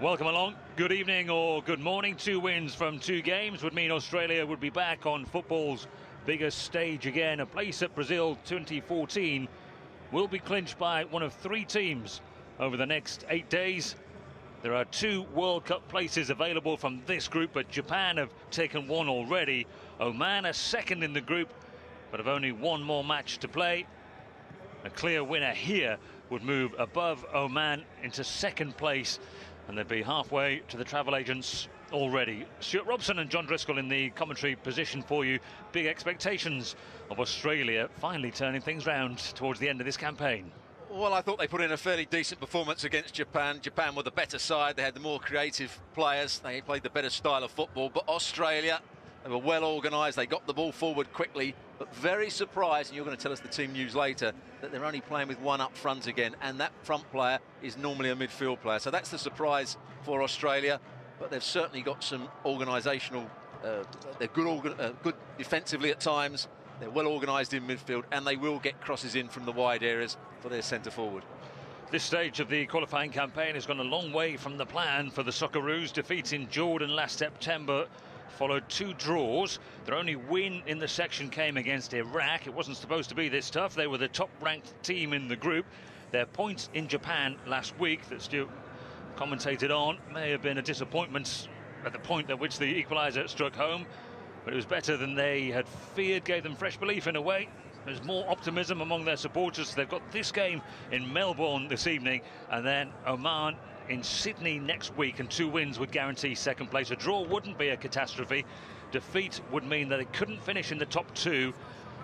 Welcome along. Good evening or good morning. 2 wins from 2 games would mean Australia would be back on football's biggest stage again. A place at Brazil 2014 will be clinched by one of 3 teams over the next 8 days. There are 2 World Cup places available from this group, but Japan have taken 1 already. Oman are second in the group, but have only 1 more match to play. A clear winner here would move above Oman into 2nd place, and they'd be halfway to the travel agents already. Stuart Robson and John Driscoll in the commentary position for you. Big expectations of Australia finally turning things round towards the end of this campaign. Well, I thought they put in a fairly decent performance against Japan. Japan were the better side. They had the more creative players. They played the better style of football. But Australia, they were well organised. They got the ball forward quickly. But very surprised, and you're going to tell us the team news later, that they're only playing with 1 up front again. And that front player is normally a midfield player. So that's the surprise for Australia. But they've certainly got some organisational... they're good defensively at times. They're well organised in midfield, and they will get crosses in from the wide areas for their centre forward. This stage of the qualifying campaign has gone a long way from the plan for the Socceroos. Defeat in Jordan last September followed 2 draws. Their only win in the section came against Iraq. It wasn't supposed to be this tough. They were the top-ranked team in the group. Their points in Japan last week that Stuart commentated on may have been a disappointment at the point at which the equaliser struck home, but it was better than they had feared, gave them fresh belief in a way. There's more optimism among their supporters. They've got this game in Melbourne this evening, and then Oman in Sydney next week, and 2 wins would guarantee 2nd place. A draw wouldn't be a catastrophe. Defeat would mean that they couldn't finish in the top 2,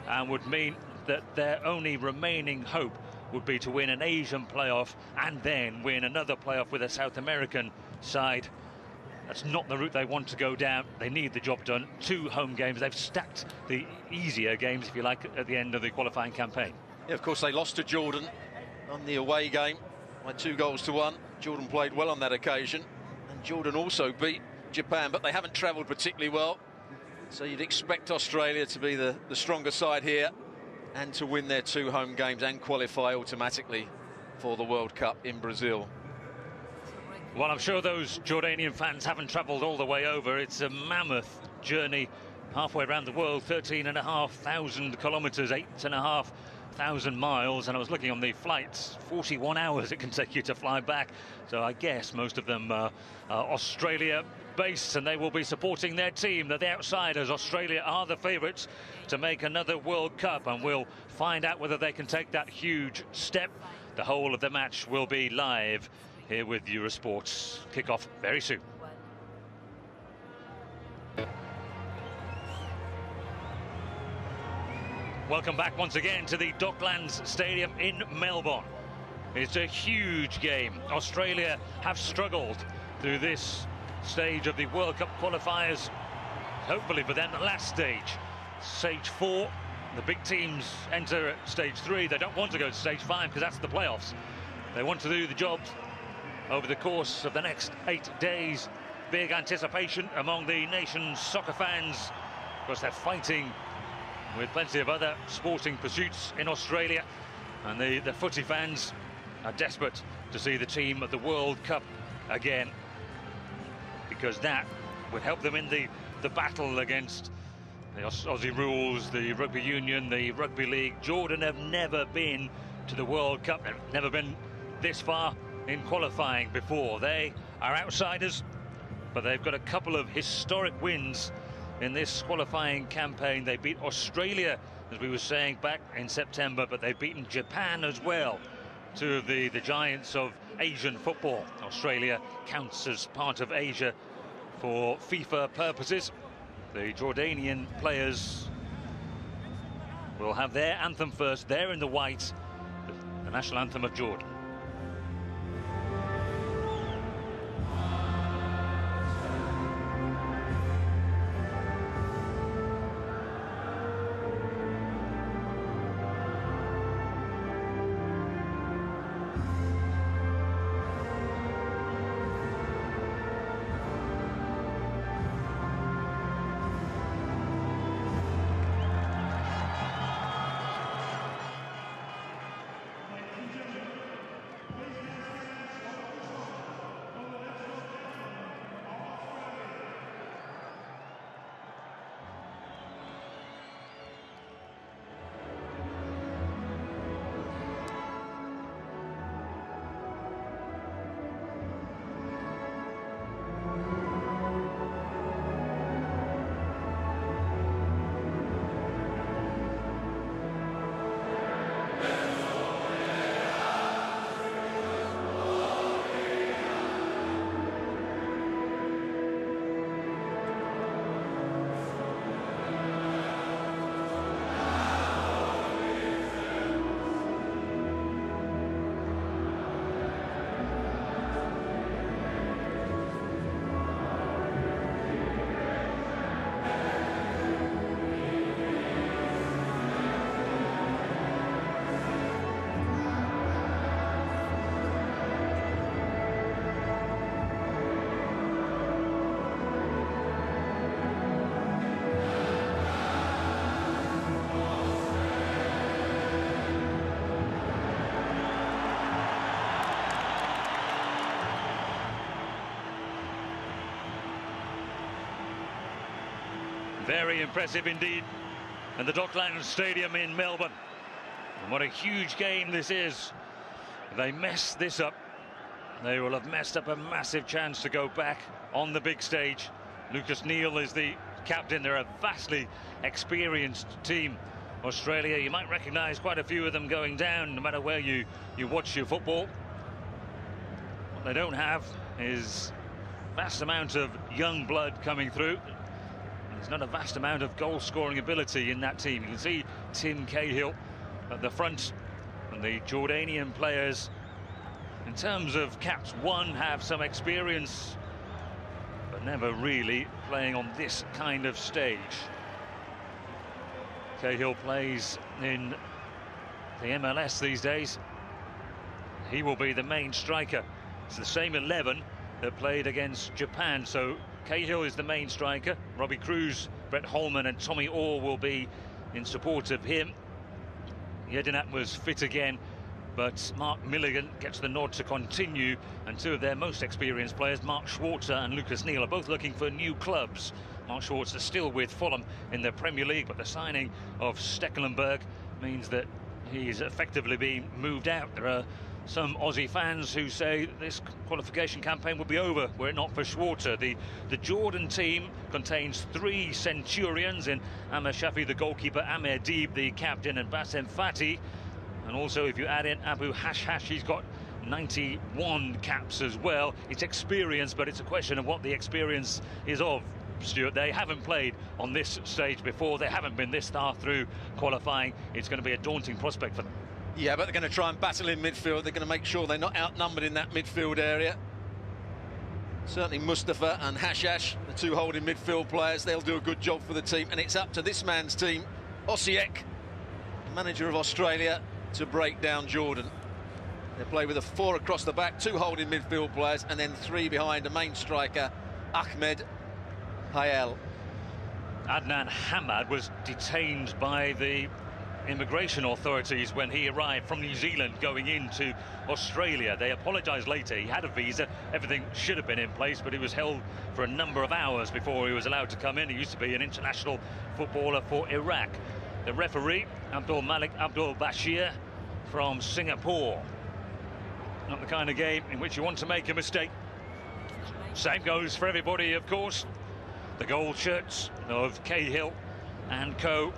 and would mean that their only remaining hope would be to win an Asian playoff and then win another playoff with a South American side. That's not the route they want to go down. They need the job done. 2 home games. They've stacked the easier games, if you like, at the end of the qualifying campaign. Yeah, of course, they lost to Jordan on the away game by 2 goals to 1. Jordan played well on that occasion, and Jordan also beat Japan, but they haven't travelled particularly well. So you'd expect Australia to be the stronger side here and to win their 2 home games and qualify automatically for the World Cup in Brazil. Well, I'm sure those Jordanian fans haven't travelled all the way over. It's a mammoth journey halfway around the world, 13,500 kilometres, 8,500 miles. And I was looking on the flights, 41 hours it can take you to fly back. So I guess most of them are Australia-based, and they will be supporting their team. They're the outsiders. Australia are the favourites to make another World Cup, and we'll find out whether they can take that huge step. The whole of the match will be live here with Eurosport's kick-off very soon. Welcome back once again to the Docklands Stadium in Melbourne. It's a huge game. Australia have struggled through this stage of the World Cup qualifiers. Hopefully for them, the last stage, stage 4. The big teams enter at stage 3. They don't want to go to stage 5 because that's the playoffs. They want to do the job over the course of the next 8 days. Big anticipation among the nation's soccer fans. Of course, they're fighting with plenty of other sporting pursuits in Australia, and the footy fans are desperate to see the team at the World Cup again, because that would help them in the battle against the Aussie rules, the rugby union, the rugby league. Jordan have never been to the World Cup. They've never been this far in qualifying before. They are outsiders, but they've got a couple of historic wins in this qualifying campaign. They beat Australia, as we were saying, back in September, but they've beaten Japan as well, 2 of the giants of Asian football. Australia counts as part of Asia for FIFA purposes. The Jordanian players will have their anthem first. They're in the white, the national anthem of Jordan. Very impressive indeed. And the Docklands Stadium in Melbourne. And what a huge game this is. If they mess this up, they will have messed up a massive chance to go back on the big stage. Lucas Neal is the captain. They're a vastly experienced team. Australia, you might recognise quite a few of them going down, no matter where you watch your football. What they don't have is vast amount of young blood coming through. There's not a vast amount of goal-scoring ability in that team. You can see Tim Cahill at the front, and the Jordanian players, in terms of caps, one have some experience, but never really playing on this kind of stage. Cahill plays in the MLS these days. He will be the main striker. It's the same 11 that played against Japan, so Cahill is the main striker. Robbie Cruz, Brett Holman and Tommy Orr will be in support of him. Yedinat was fit again, but Mark Milligan gets the nod to continue, and two of their most experienced players, Mark Schwarzer and Lucas Neal, are both looking for new clubs. Mark Schwarzer still with Fulham in the Premier League, but the signing of Stekelenburg means that he's effectively being moved out. There are some Aussie fans who say this qualification campaign will be over were it not for Schwarzer. The Jordan team contains 3 Centurions in Amr Shafi, the goalkeeper, Amir Deeb, the captain, and Bassem Fati. And also, if you add in Abu Hashhash, he's got 91 caps as well. It's experience, but it's a question of what the experience is of, Stuart. They haven't played on this stage before. They haven't been this far through qualifying. It's going to be a daunting prospect for them. Yeah, but they're going to try and battle in midfield. They're going to make sure they're not outnumbered in that midfield area. Certainly Mustafa and Hashash, the two holding midfield players, they'll do a good job for the team. And it's up to this man's team, Osiek, manager of Australia, to break down Jordan. They play with a 4 across the back, 2 holding midfield players, and then 3 behind a main striker, Ahmed Hayel. Adnan Hamad was detained by the immigration authorities when he arrived from New Zealand going into Australia. They apologised later. He had a visa, everything should have been in place, but he was held for a number of hours before he was allowed to come in. He used to be an international footballer for Iraq. The referee, Abdul Malik Abdul Bashir from Singapore. Not the kind of game in which you want to make a mistake. Same goes for everybody, of course. The gold shirts of Cahill and co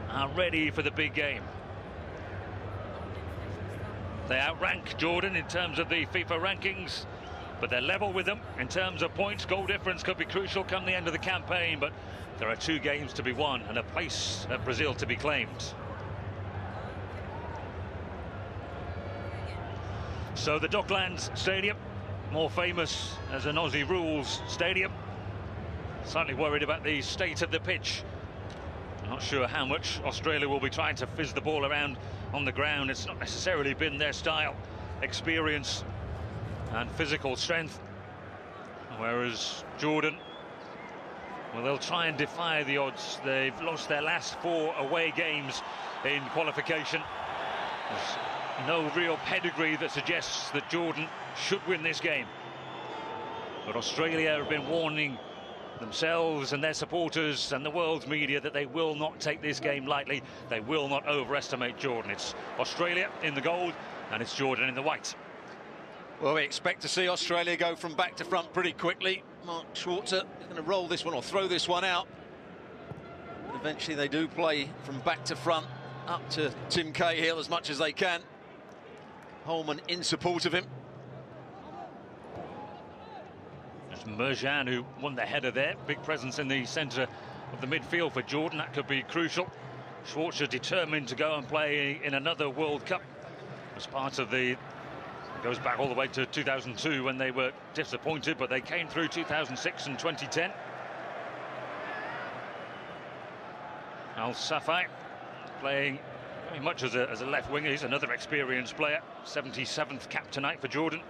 are ready for the big game. They outrank Jordan in terms of the FIFA rankings, but they're level with them in terms of points. Goal difference could be crucial come the end of the campaign, but there are 2 games to be won and a place at Brazil to be claimed. So the Docklands Stadium, more famous as an Aussie rules stadium. Slightly worried about the state of the pitch. Not sure how much Australia will be trying to fizz the ball around on the ground. It's not necessarily been their style. Experience and physical strength. Whereas Jordan, well, they'll try and defy the odds. They've lost their last 4 away games in qualification. There's no real pedigree that suggests that Jordan should win this game. But Australia have been warning themselves and their supporters and the world's media that they will not take this game lightly. They will not overestimate Jordan. It's Australia in the gold and it's Jordan in the white. Well, we expect to see Australia go from back to front pretty quickly. Mark Schwarzer is going to roll this one or throw this one out. But eventually they do play from back to front, up to Tim Cahill as much as they can. Holman in support of him. Merjan, who won the header there. Big presence in the centre of the midfield for Jordan. That could be crucial. Schwarzer determined to go and play in another World Cup as part of the... It goes back all the way to 2002 when they were disappointed, but they came through 2006 and 2010. Al Safai playing very much as a left winger. He's another experienced player. 77th cap tonight for Jordan.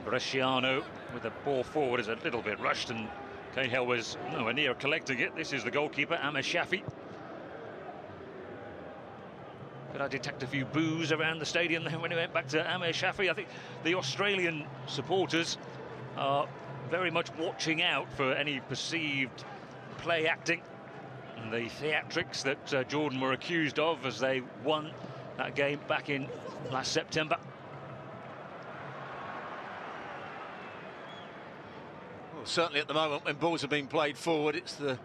Bresciano with the ball forward is a little bit rushed, and Cahill was nowhere near collecting it. This is the goalkeeper, Amr Shafi. Could I detect a few boos around the stadium then when he went back to Amir Shafi? I think the Australian supporters are very much watching out for any perceived play acting and the theatrics that Jordan were accused of as they won that game back in last September. Well, certainly at the moment when balls are being played forward, it's the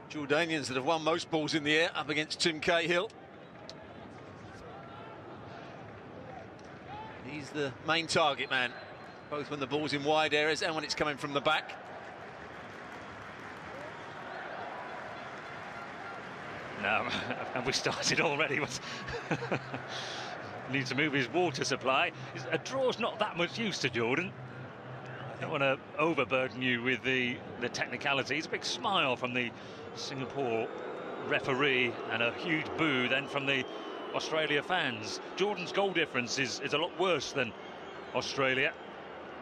Jordanians that have won most balls in the air up against Tim Cahill. He's the main target man, both when the ball's in wide areas and when it's coming from the back. No, and we started already. Need to move his water supply. A draw's not that much use to Jordan. I don't want to overburden you with the technicalities. A big smile from the Singapore referee and a huge boo then from the Australia fans. Jordan's goal difference is a lot worse than Australia,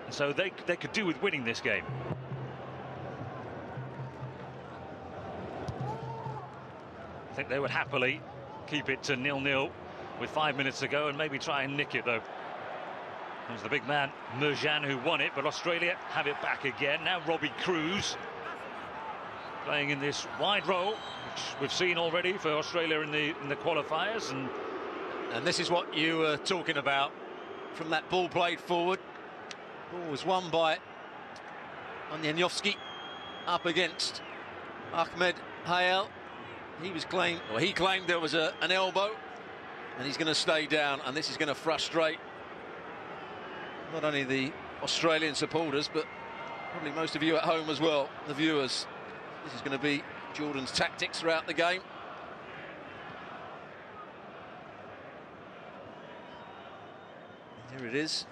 and so they could do with winning this game. I think they would happily keep it to 0-0 with 5 minutes to go and maybe try and nick it, though. It was the big man Merjan who won it, but Australia have it back again. Now Robbie Cruz playing in this wide role, which we've seen already for Australia in the qualifiers, and this is what you were talking about from that ball played forward. Ball was won by Onyanovsky up against Ahmed Hayel. He claimed there was an elbow, and he's going to stay down, and this is going to frustrate not only the Australian supporters but probably most of you at home as well, the viewers. This is going to be Jordan's tactics throughout the game. Here it is.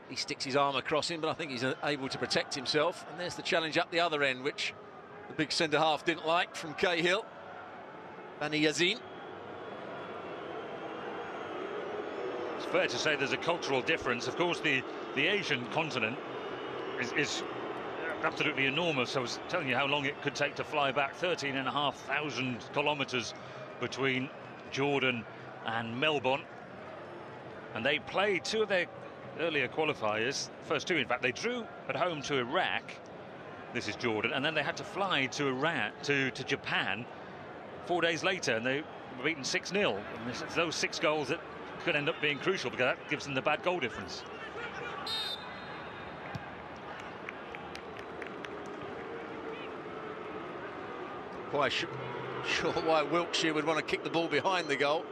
He sticks his arm across him, but I think he's able to protect himself. And there's the challenge up the other end, which the big centre-half didn't like, from Cahill. Bani Yazin. it's fair to say there's a cultural difference. Of course, the Asian continent is absolutely enormous. I was telling you how long it could take to fly back. 13,500 kilometres between Jordan and Melbourne. And they played two of their earlier qualifiers, first two in fact. They drew at home to Iraq, this is Jordan, and then they had to fly to Iran, to Japan 4 days later, and they were beaten 6-0. And it's those 6 goals that could end up being crucial, because that gives them the bad goal difference. Quite sure why Wiltshire would want to kick the ball behind the goal.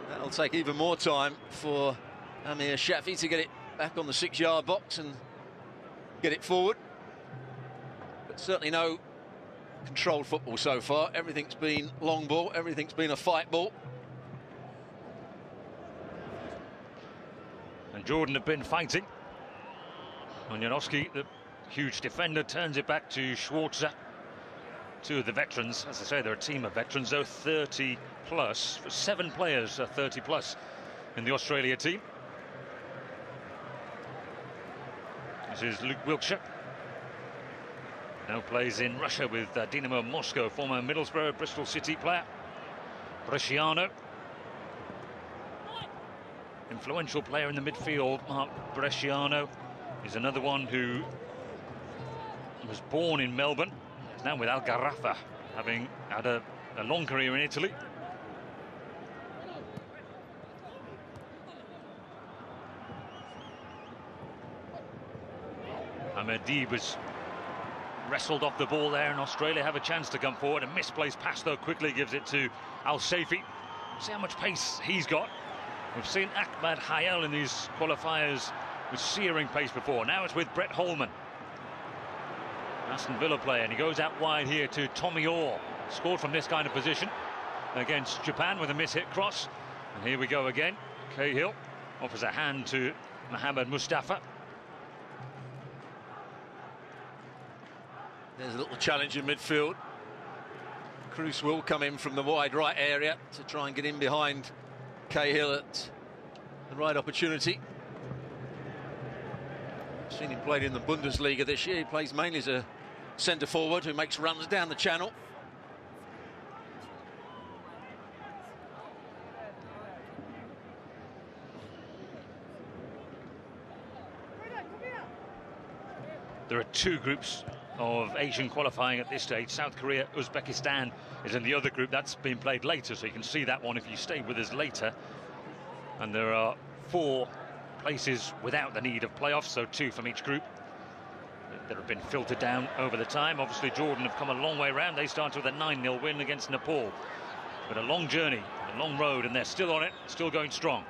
That'll take even more time for Amir Shafi to get it back on the 6-yard box and get it forward. But certainly no controlled football so far. Everything's been long ball, everything's been a fight ball. And Jordan have been fighting. Onyanovsky, the huge defender, turns it back to Schwarzer. Two of the veterans, as I say, they're a team of veterans, though 30 plus. 7 players are 30 plus in the Australia team. This is Luke Wilkshire. Now plays in Russia with Dynamo Moscow, former Middlesbrough, Bristol City player. Bresciano. Influential player in the midfield, Mark Bresciano, is another one who was born in Melbourne. He's now with Al Garrafa, having had a long career in Italy. Ahmadi was wrestled off the ball there, and Australia have a chance to come forward. A misplaced pass, though, quickly gives it to Al Saifi. See how much pace he's got. We've seen Ahmed Hayel in these qualifiers with searing pace before. Now it's with Brett Holman, Aston Villa player, and he goes out wide here to Tommy Orr. Scored from this kind of position against Japan with a mishit cross. And here we go again. Cahill offers a hand to Mohamed Mustafa. There's a little challenge in midfield. Cruz will come in from the wide right area to try and get in behind Cahill at the right opportunity. Seen him played in the Bundesliga this year. He plays mainly as a centre forward who makes runs down the channel. There are two groups of Asian qualifying at this stage. South Korea, Uzbekistan is in the other group. That's being played later, so you can see that one if you stay with us later. And there are 4 places without the need of playoffs, so 2 from each group that have been filtered down over the time. Obviously Jordan have come a long way round. They started with a 9-0 win against Nepal, but a long journey, a long road, and they're still on it, still going strong.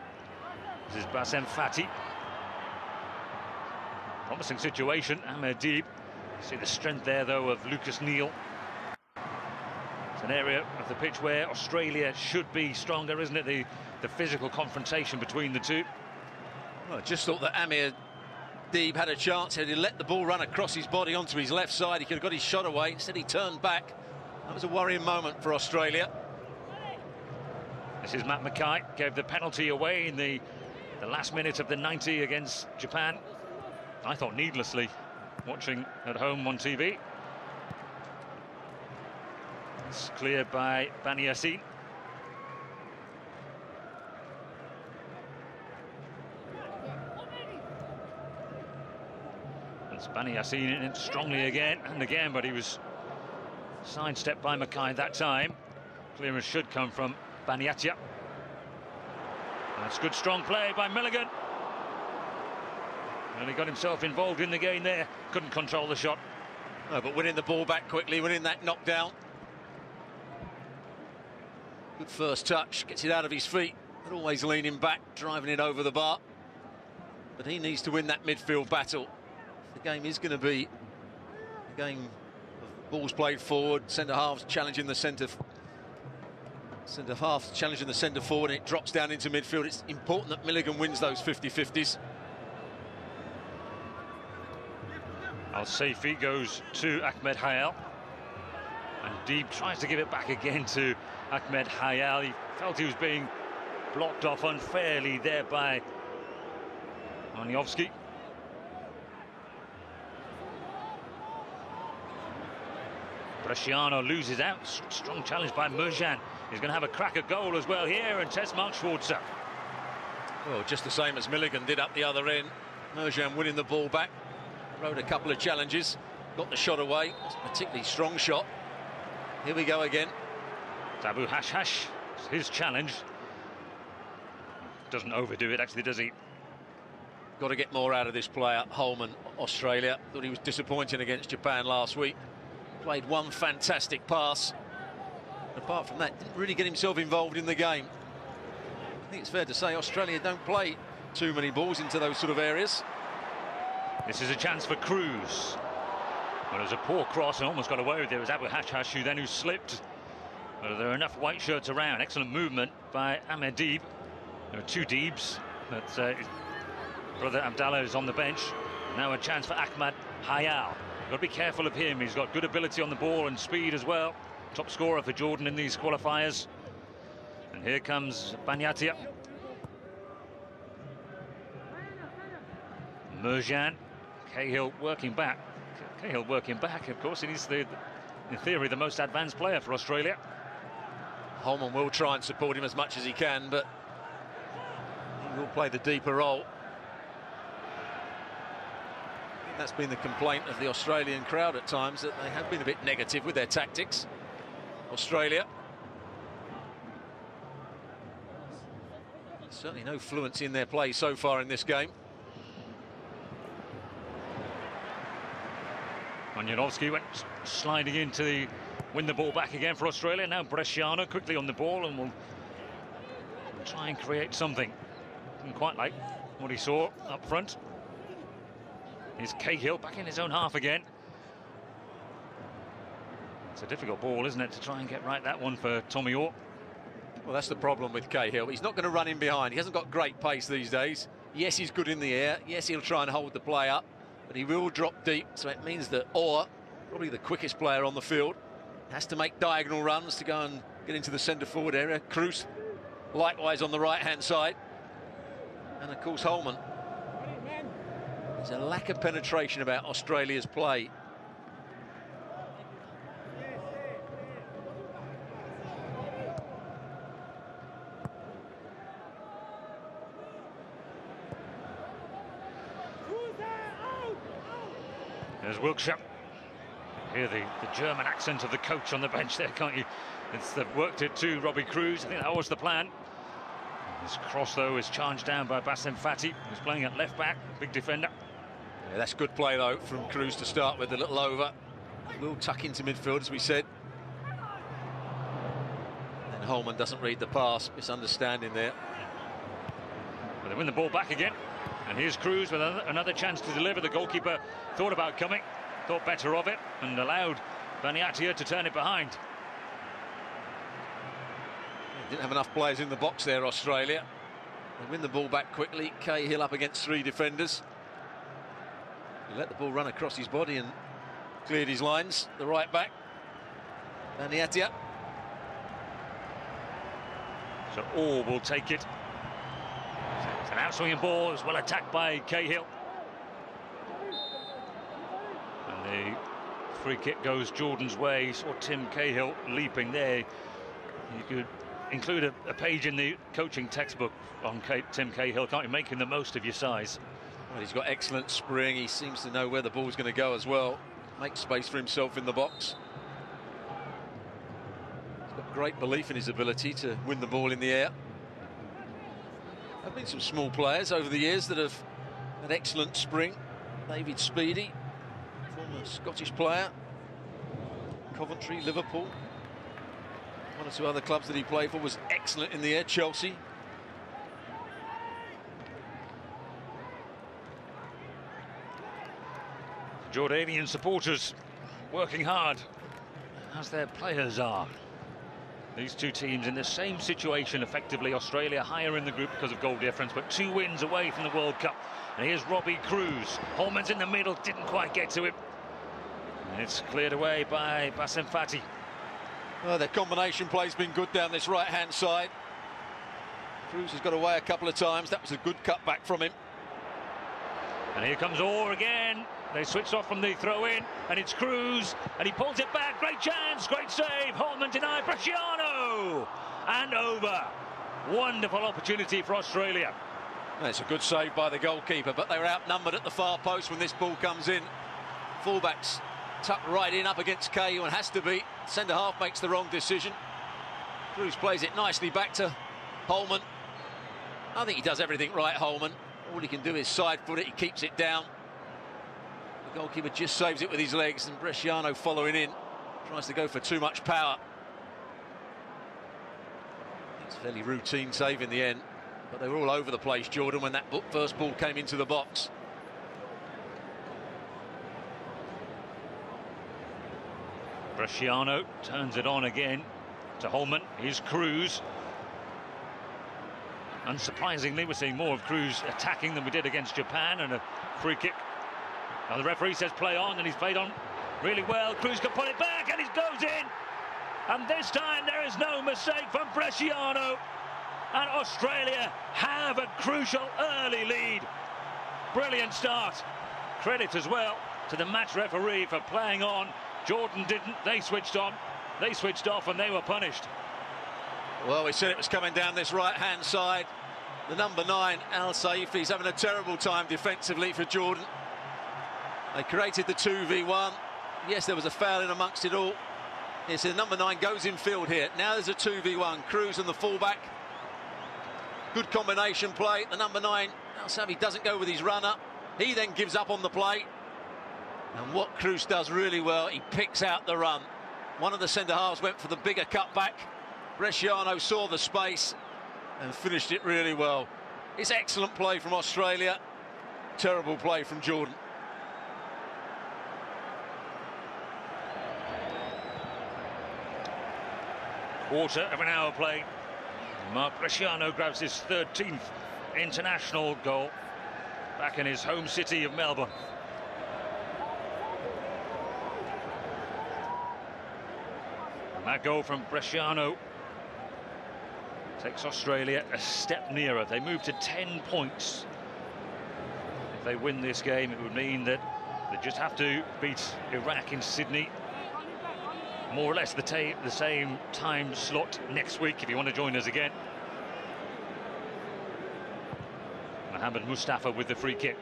This is Bassem Fati. Promising situation. Ahmed Deeb. See the strength there though of Lucas Neal. It's an area of the pitch where Australia should be stronger, isn't it? The physical confrontation between the two. Well, I just thought that Ahmed Deeb had a chance. Had he let the ball run across his body onto his left side, he could have got his shot away. Instead he turned back. That was a worrying moment for Australia. This is Matt Mackay. Gave the penalty away in the last minute of the 90 against Japan. I thought needlessly, watching at home on TV. It's cleared by Bani Yassin. It's Bani Yassin in it strongly again and again, but he was sidestepped by Mackay that time. Clearance should come from Baniatia. That's good strong play by Milligan. And he got himself involved in the game there. Couldn't control the shot. No, but winning the ball back quickly, winning that knockdown. Good first touch, gets it out of his feet. But always leaning back, driving it over the bar. But he needs to win that midfield battle. The game is going to be a game of balls played forward, centre halves challenging the centre forward, and it drops down into midfield. It's important that Milligan wins those 50-50s. Al-Saifi goes to Ahmed Hayal, and Deeb tries to give it back again to Ahmed Hayal. He felt he was being blocked off unfairly there by Aniovski. Bresciano loses out. Strong challenge by Merjan. He's going to have a crack at goal as well here, and test Mark Schwarzer. Well, just the same as Milligan did up the other end. Merjan winning the ball back. Rode a couple of challenges, got the shot away. It's a particularly strong shot. Here we go again. Abu Hashhash, his challenge. Doesn't overdo it, actually, does he? Got to get more out of this player, Holman, Australia. Thought he was disappointing against Japan last week. Played one fantastic pass. Apart from that, didn't really get himself involved in the game. I think it's fair to say Australia don't play too many balls into those sort of areas. This is a chance for Cruz. Well, it was a poor cross and almost got away with it. It was Abu Hashhash who slipped. But there are enough white shirts around. Excellent movement by Ahmed Deeb. There are 2 Deebs, but his brother Abdallah is on the bench. Now a chance for Ahmed Hayal. Got to be careful of him. He's got good ability on the ball and speed as well. Top scorer for Jordan in these qualifiers. And here comes Baniatia. Merjan. Cahill working back. Cahill working back, of course. He's, in theory, the most advanced player for Australia. Holman will try and support him as much as he can, but he will play the deeper role. I think that's been the complaint of the Australian crowd at times, that they have been a bit negative with their tactics. Australia. Certainly no fluency in their play so far in this game. Aniovski went sliding in to win the ball back again for Australia. Now Bresciano quickly on the ball and will try and create something. Didn't quite like what he saw up front. Here's Cahill back in his own half again. It's a difficult ball, isn't it, to try and get right that one for Tommy Orr. Well, that's the problem with Cahill. He's not going to run in behind. He hasn't got great pace these days. Yes, he's good in the air. Yes, he'll try and hold the play up, but he will drop deep. So it means that Orr, probably the quickest player on the field, has to make diagonal runs to go and get into the centre forward area. Cruz, likewise on the right-hand side. And, of course, Holman. There's a lack of penetration about Australia's play. There's Wilkshire. Hear the German accent of the coach on the bench there, can't you? They've worked it to Robbie Cruz. I think that was the plan. This cross, though, is charged down by Bassem Fati, who's playing at left back, big defender. Yeah, that's good play, though, from Cruz to start with, a little over. Will tuck into midfield, as we said. And Holman doesn't read the pass, misunderstanding there. But they win the ball back again. And here's Cruz with another chance to deliver. The goalkeeper thought about coming, thought better of it, and allowed Baniatia to turn it behind. Didn't have enough players in the box there, Australia. They win the ball back quickly. Cahill up against 3 defenders. He let the ball run across his body and cleared his lines. The right back, Baniatia. So all will take it. It's an outswinging ball, as well attacked by Cahill. And the free kick goes Jordan's way. You saw Tim Cahill leaping there. You could include a page in the coaching textbook on Tim Cahill, can't you? Making the most of your size. Well, he's got excellent spring. He seems to know where the ball's going to go as well. Makes space for himself in the box. He's got great belief in his ability to win the ball in the air. There have been some small players over the years that have had excellent spring. David Speedy, former Scottish player, Coventry, Liverpool. One or two other clubs that he played for, was excellent in the air. Chelsea. Jordanian supporters working hard, as their players are. These two teams in the same situation, effectively. Australia higher in the group because of goal difference, but 2 wins away from the World Cup. And here's Robbie Cruz. Holman's in the middle, didn't quite get to him. And it's cleared away by Bassem Fati. Well, their combination play's been good down this right-hand side. Cruz has got away a couple of times. That was a good cut back from him. And here comes Orr again. They switched off from the throw-in, and it's Cruz, and he pulls it back. Great chance, great save. Holman denied. Bresciano, and over. Wonderful opportunity for Australia. It's a good save by the goalkeeper, but they were outnumbered at the far post when this ball comes in. Fullbacks tucked right in up against Cahill, and has to be. Centre-half makes the wrong decision. Cruz plays it nicely back to Holman. I think he does everything right, Holman. All he can do is side-foot it, he keeps it down. The goalkeeper just saves it with his legs, and Bresciano following in. Tries to go for too much power. It's a fairly routine save in the end, but they were all over the place, Jordan, when that first ball came into the box. Bresciano turns it on again to Holman. Here's Cruz. Unsurprisingly, we're seeing more of Cruz attacking than we did against Japan, and a free kick. Now the referee says play on, and he's played on really well. Cruz can put it back, and it goes in. And this time there is no mistake from Bresciano. And Australia have a crucial early lead. Brilliant start. Credit as well to the match referee for playing on. Jordan didn't. They switched on. They switched off, and they were punished. Well, we said it was coming down this right-hand side. The number 9, Al Saifi's having a terrible time defensively for Jordan. They created the 2v1. Yes, there was a foul in amongst it all. Yes, the number 9 goes in field here. Now there's a 2v1. Cruz and the fullback. Good combination play. The number 9, Al Saifi, doesn't go with his runner. He then gives up on the play. And what Cruz does really well, he picks out the run. One of the centre-halves went for the bigger cutback. Bresciano saw the space and finished it really well. It's excellent play from Australia. Terrible play from Jordan. Quarter of an hour played. Mark Bresciano grabs his 13th international goal back in his home city of Melbourne. And that goal from Bresciano takes Australia a step nearer. They move to 10 points. If they win this game, it would mean that they just have to beat Iraq in Sydney. More or less the same time slot next week if you want to join us again. Mohamed Mustafa with the free kick.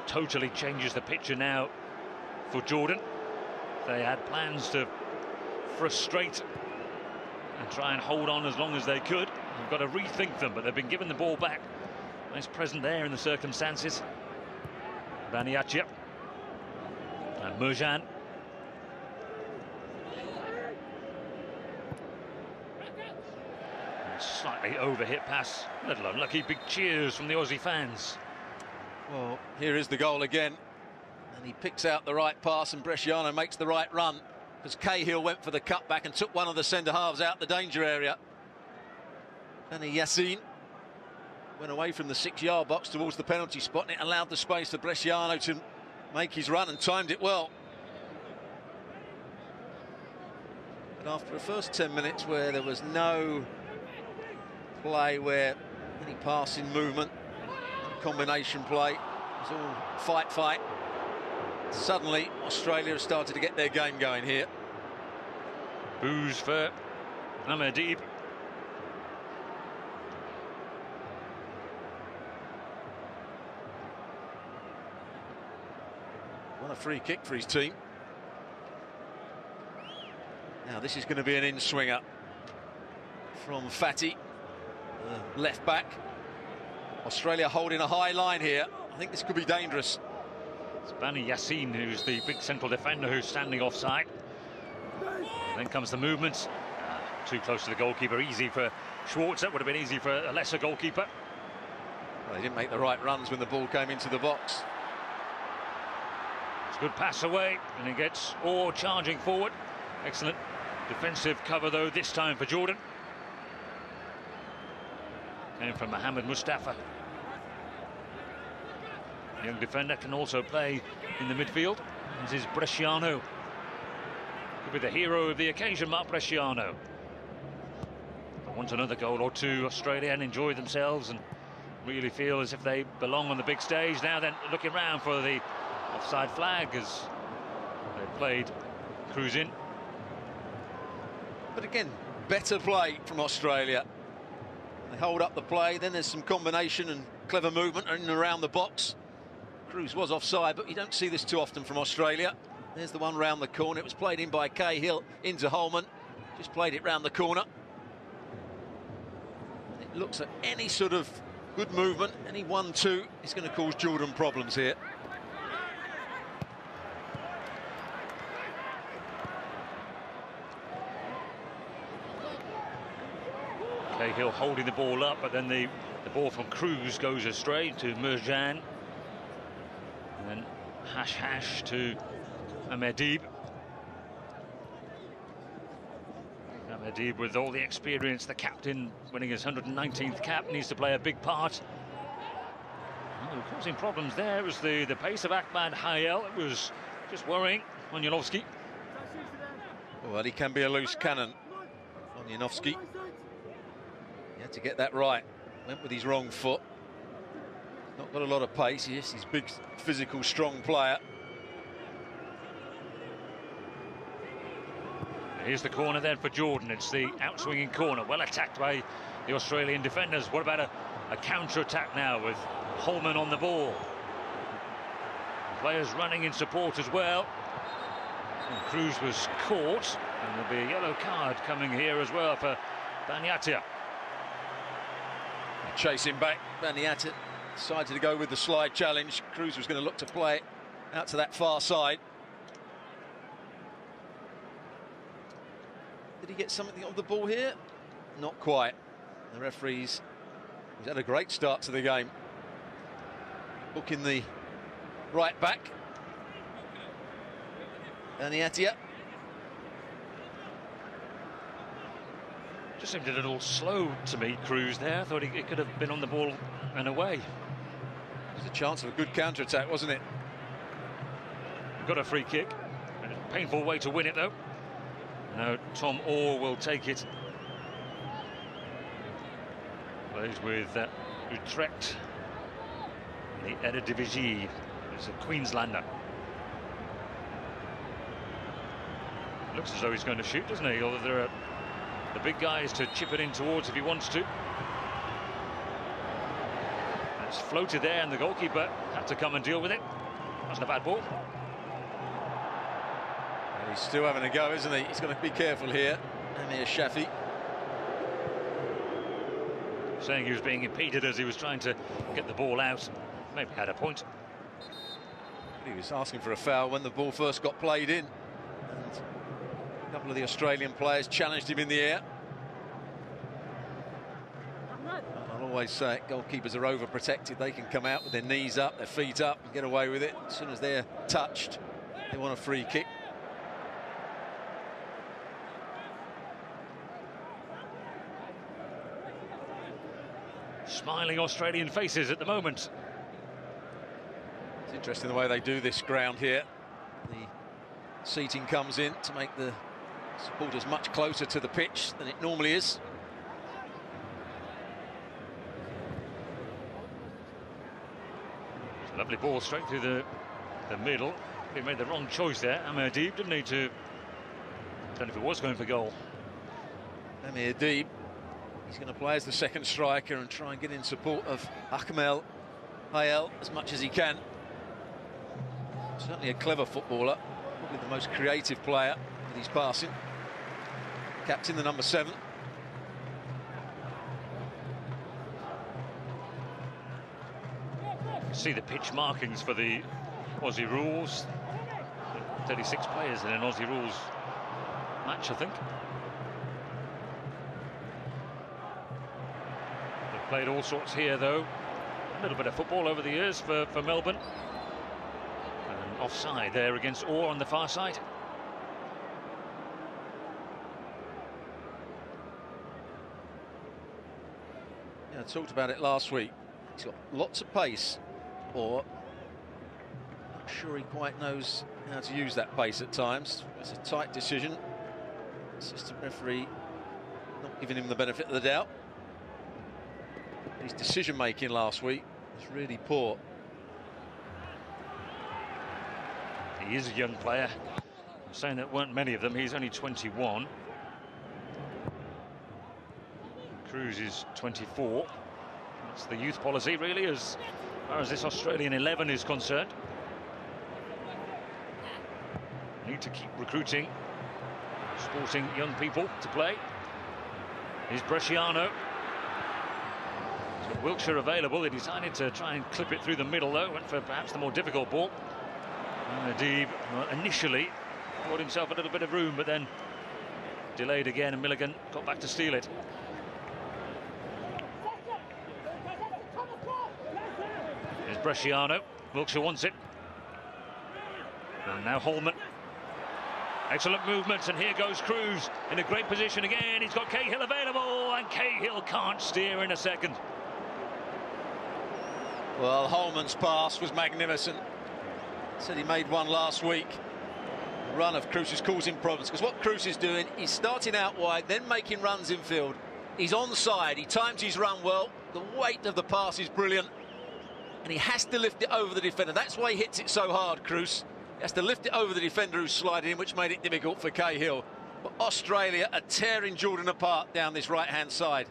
Totally changes the picture now for Jordan. They had plans to frustrate and try and hold on as long as they could. They've got to rethink them, but they've been given the ball back. Nice present there in the circumstances. Baniatia and Merjan. Slightly overhit pass, a little unlucky. Big cheers from the Aussie fans. Well, here is the goal again, and he picks out the right pass, and Bresciano makes the right run, because Cahill went for the cutback and took one of the centre halves out the danger area. And Yassine went away from the 6-yard box towards the penalty spot, and it allowed the space for Bresciano to make his run, and timed it well. But after the first 10 minutes where there was no play, where any passing movement, combination play, it was all fight, suddenly Australia have started to get their game going here. Boos for Ahmedib. What a free kick for his team. Now this is going to be an in-swinger from Fatty, left back. Australia holding a high line here. I think this could be dangerous. It's Bani Yassine, who's the big central defender, who's standing offside. Then comes the movement. Too close to the goalkeeper. Easy for Schwartz. That would have been easy for a lesser goalkeeper. Well, they didn't make the right runs when the ball came into the box. It's a good pass away, and he gets Orr charging forward. Excellent defensive cover, though, this time for Jordan. Came from Mohamed Mustafa. Young defender, can also play in the midfield. This is Bresciano. Could be the hero of the occasion, Mark Bresciano. But want another goal or two, Australia, and enjoy themselves and really feel as if they belong on the big stage. Now then, looking round for the offside flag as they played Cruz in. But again, better play from Australia. They hold up the play, then there's some combination and clever movement in and around the box. Cruz was offside, but you don't see this too often from Australia. There's the one round the corner. It was played in by Cahill into Holman. Just played it round the corner. It looks at any sort of good movement, any 1-2 is going to cause Jordan problems here. Cahill holding the ball up, but then the ball from Cruz goes astray to Merjan. And then Hash to Ahmedib. Ahmedib, with all the experience, the captain winning his 119th cap, needs to play a big part. Oh, causing problems there. It was the pace of Ahmad Hayel. It was just worrying on Yanovsky. Well, he can be a loose cannon on Yanovsky. He had to get that right. Went with his wrong foot. Not got a lot of pace. Yes, he's a big, physical, strong player. Here's the corner then for Jordan. It's the outswinging corner, well attacked by the Australian defenders. What about a counter-attack now with Holman on the ball? Players running in support as well. And Cruz was caught, and there'll be a yellow card coming here as well for Baniatia. Chasing back, Baniatia decided to go with the slide challenge. Cruz was going to look to play it out to that far side. Did he get something of the ball here? Not quite. The referees, he's had a great start to the game. Booking the right back. Baniatia. Just seemed a little slow to me, Cruz there. I thought he could have been on the ball and away. It was a chance of a good counter-attack, wasn't it? Got a free kick. A painful way to win it, though. Now Tom Orr will take it. Plays with Utrecht, the Eredivisie. He's a Queenslander. Looks as though he's going to shoot, doesn't he? Although there are the big guys to chip it in towards if he wants to. It's floated there, and the goalkeeper had to come and deal with it. Wasn't a bad ball. He's still having a go, isn't he? He's going to be careful here. Amir Shafi. Saying he was being impeded as he was trying to get the ball out. Maybe had a point. He was asking for a foul when the ball first got played in. And a couple of the Australian players challenged him in the air. I'll always say it, goalkeepers are overprotected. They can come out with their knees up, their feet up and get away with it. As soon as they're touched, they want a free kick. Smiling Australian faces at the moment. It's interesting the way they do this ground here. The seating comes in to make the supporters much closer to the pitch than it normally is. Lovely ball straight through the middle. He made the wrong choice there. Amir Deeb didn't need to. Don't know if it was going for goal. Amir Deeb. He's going to play as the second striker and try and get in support of Ahmed Hayel as much as he can. Certainly a clever footballer, probably the most creative player with his passing. Captain, the number 7. See the pitch markings for the Aussie rules. 36 players in an Aussie rules match, I think. They've played all sorts here, though. A little bit of football over the years for Melbourne. And offside there against Orr on the far side. Yeah, I talked about it last week. He's got lots of pace, or not sure he quite knows how to use that pace at times. It's a tight decision. Assistant referee not giving him the benefit of the doubt. His decision making last week was really poor. He is a young player. I'm saying there weren't many of them. He's only 21. Cruz is 24. That's the youth policy, really, as far as this Australian 11 is concerned. Need to keep recruiting, sporting young people to play. Here's Bresciano. He's got Wiltshire available. He decided to try and clip it through the middle, though. Went for perhaps the more difficult ball. Deeb initially bought himself a little bit of room, but then delayed again, and Milligan got back to steal it. Here's Bresciano. Wiltshire wants it. And now Holman. Excellent movements, and here goes Cruz in a great position again. He's got Cahill available, and Cahill can't steer in a second. Well, Holman's pass was magnificent. Said he made one last week. The run of Cruz is causing problems, because what Cruz is doing, he's starting out wide, then making runs infield. He's onside, he times his run well. The weight of the pass is brilliant, and he has to lift it over the defender. That's why he hits it so hard, Cruz. He has to lift it over the defender who's sliding in, which made it difficult for Cahill. But Australia are tearing Jordan apart down this right-hand side.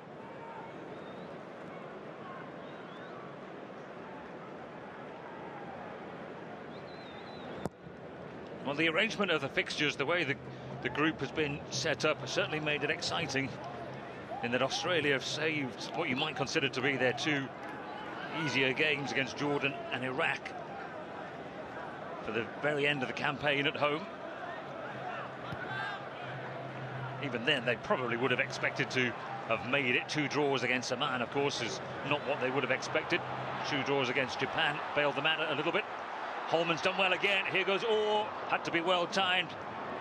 Well, the arrangement of the fixtures, the way the group has been set up, has certainly made it exciting, in that Australia have saved what you might consider to be their two easier games against Jordan and Iraq for the very end of the campaign at home. Even then, they probably would have expected to have made it. 2 draws against Oman, of course, is not what they would have expected. 2 draws against Japan bailed them out a little bit. Holman's done well again. Here goes Orr. Had to be well timed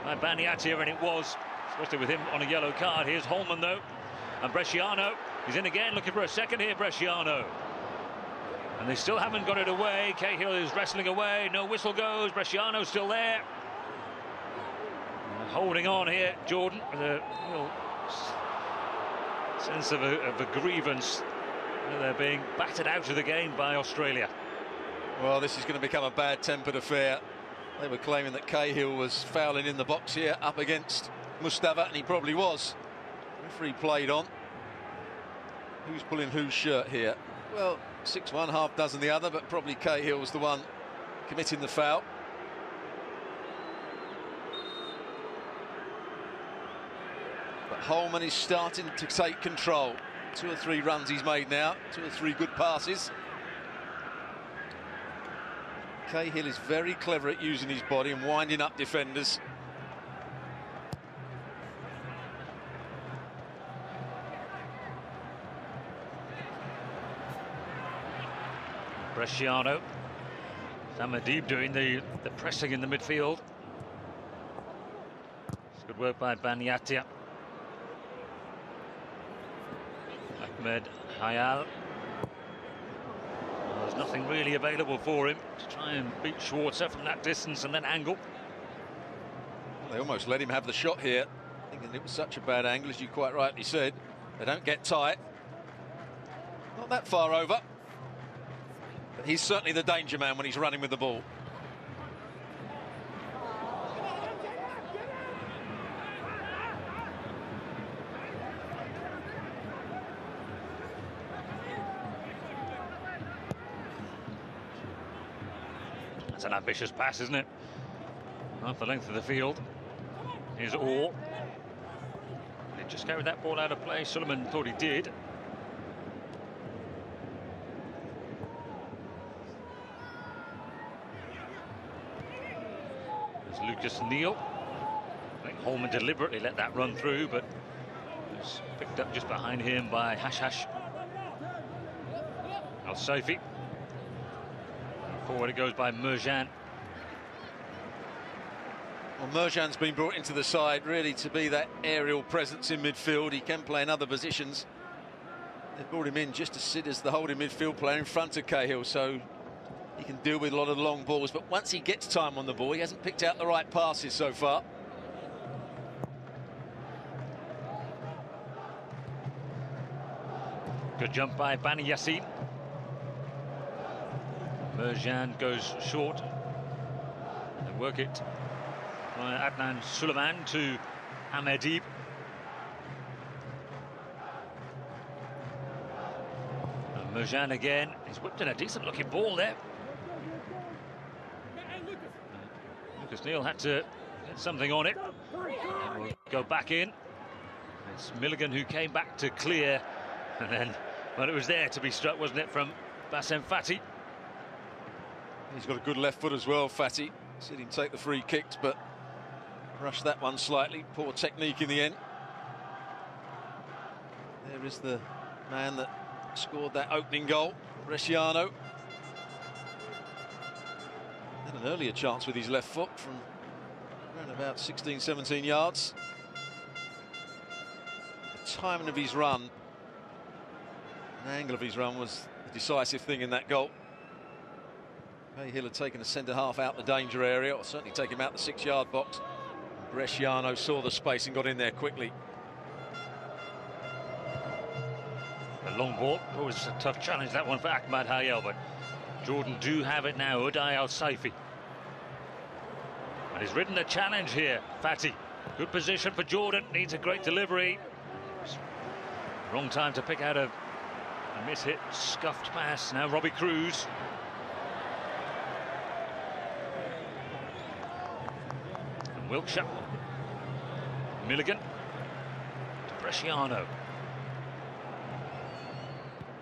by Baniatia, and it was, especially with him on a yellow card. Here's Holman, though. And Bresciano, he's in again, looking for a second here, Bresciano. And they still haven't got it away. Cahill is wrestling away. No whistle goes. Bresciano's still there. Holding on here, Jordan, with a real sense of a grievance. They're being battered out of the game by Australia. Well, this is going to become a bad-tempered affair. They were claiming that Cahill was fouling in the box here up against Mustafa, and he probably was. Referee played on. Who's pulling whose shirt here? Well, 6-1, half dozen the other, but probably Cahill was the one committing the foul. But Holman is starting to take control. 2 or 3 runs he's made now, 2 or 3 good passes. Cahill is very clever at using his body and winding up defenders. Bresciano. Samadib doing the pressing in the midfield. It's good work by Banyatia. Ahmed Hayal. Well, there's nothing really available for him to try and beat Schwarzer from that distance and then angle. They almost let him have the shot here, thinking it was such a bad angle, as you quite rightly said. They don't get tight. Not that far over. But he's certainly the danger man when he's running with the ball. That's an ambitious pass, isn't it? Half the length of the field. Here's Orr. He just carried that ball out of play. Suleiman thought he did. There's Lucas Neal. I think Holman deliberately let that run through, but it was picked up just behind him by Hash. Al-Saifi. Forward it goes by Merjan. Well, Merjan's been brought into the side really to be that aerial presence in midfield. He can play in other positions. They've brought him in just to sit as the holding midfield player in front of Cahill, so he can deal with a lot of long balls. But once he gets time on the ball, he hasn't picked out the right passes so far. Good jump by Bani Yassin. Merjan goes short. They work it by Adnan Suleiman to Ahmedib. And Merjan again. He's whipped in a decent looking ball there. Lucas Neal had to get something on it. And we'll go back in. It's Milligan who came back to clear. And then, well, it was there to be struck, wasn't it, from Bassem Fati? He's got a good left foot as well, Fati. Seen him take the free kicks, but rushed that one slightly. Poor technique in the end. There is the man that scored that opening goal, Bresciano. Had an earlier chance with his left foot from around about 16, 17 yards. The timing of his run, the angle of his run was the decisive thing in that goal. Cahill had taken a centre-half out the danger area, or certainly take him out the 6-yard box. Bresciano saw the space and got in there quickly. The long ball, always a tough challenge, that one for Ahmad Hayal, but Jordan do have it now. Uday Al-Saifi. And he's ridden the challenge here, Fati. Good position for Jordan, needs a great delivery. Wrong time to pick out a miss-hit, scuffed pass. Now Robbie Cruz. Wilkshire. Milligan to Bresciano.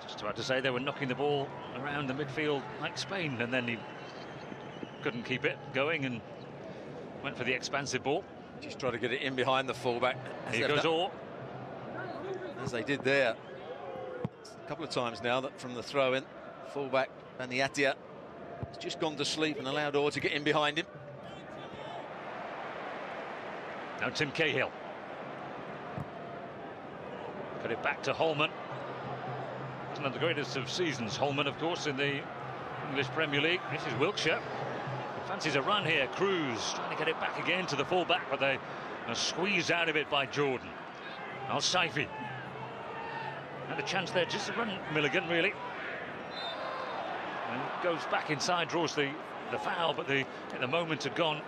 Just about to say they were knocking the ball around the midfield like Spain, and then he couldn't keep it going and went for the expansive ball. Just try to get it in behind the fullback. Here goes Orr. As they did there a couple of times now, that from the throw-in, fullback Baniatia has just gone to sleep and allowed Orr to get in behind him. Now Tim Cahill. Got it back to Holman. It's not the greatest of seasons, Holman, of course, in the English Premier League. This is Wilkshire. He fancies a run here. Cruz trying to get it back again to the full-back, but they are squeezed out of it by Jordan. Al-Saifi. Had a chance there just to run Milligan, really. And goes back inside, draws the foul, but the moment had gone.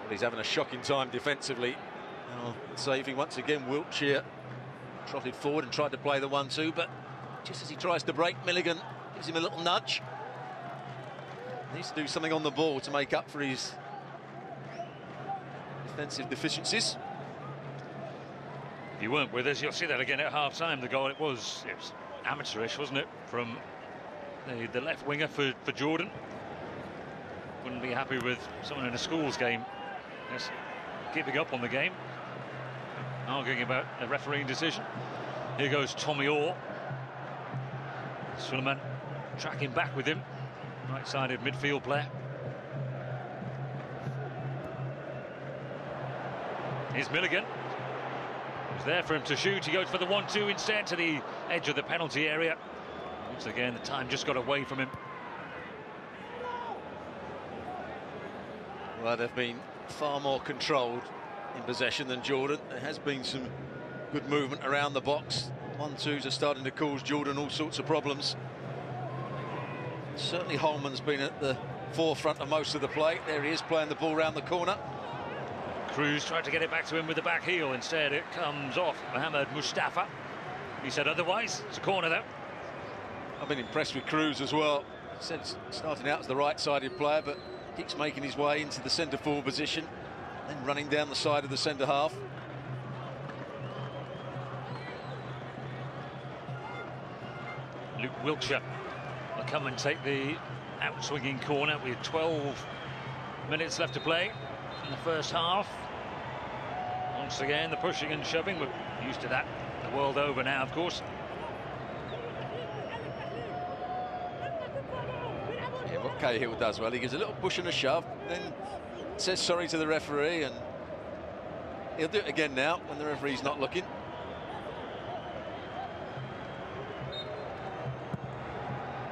He's having a shocking time defensively. Saving once again. Wiltshire trotted forward and tried to play the 1-2, but just as he tries to break, Milligan gives him a little nudge. Needs to do something on the ball to make up for his defensive deficiencies. If you weren't with us, you'll see that again at half-time. The goal, it was amateurish, wasn't it, from the left winger for Jordan. Wouldn't be happy with someone in a schools game just giving up on the game, arguing about a refereeing decision. Here goes Tommy Orr. Suleiman tracking back with him, right-sided midfield player. Here's Milligan. It's there for him to shoot. He goes for the 1-2 instead to the edge of the penalty area. Once again, the time just got away from him. Well, they've been far more controlled in possession than Jordan. There has been some good movement around the box. 1-2s are starting to cause Jordan all sorts of problems. Certainly Holman's been at the forefront of most of the play. There he is, playing the ball round the corner. Cruz tried to get it back to him with the back heel. Instead, it comes off Mohamed Mustafa. He said otherwise. It's a corner, though. I've been impressed with Cruz as well. He said starting out as the right-sided player, but keeps making his way into the centre-forward position, then running down the side of the centre-half. Luke Wiltshire will come and take the out-swinging corner with 12 minutes left to play in the first half. Once again, the pushing and shoving, we're used to that the world over now, of course. Yeah, what Cahill does well, he gives a little push and a shove, then says sorry to the referee, and he'll do it again now when the referee's not looking.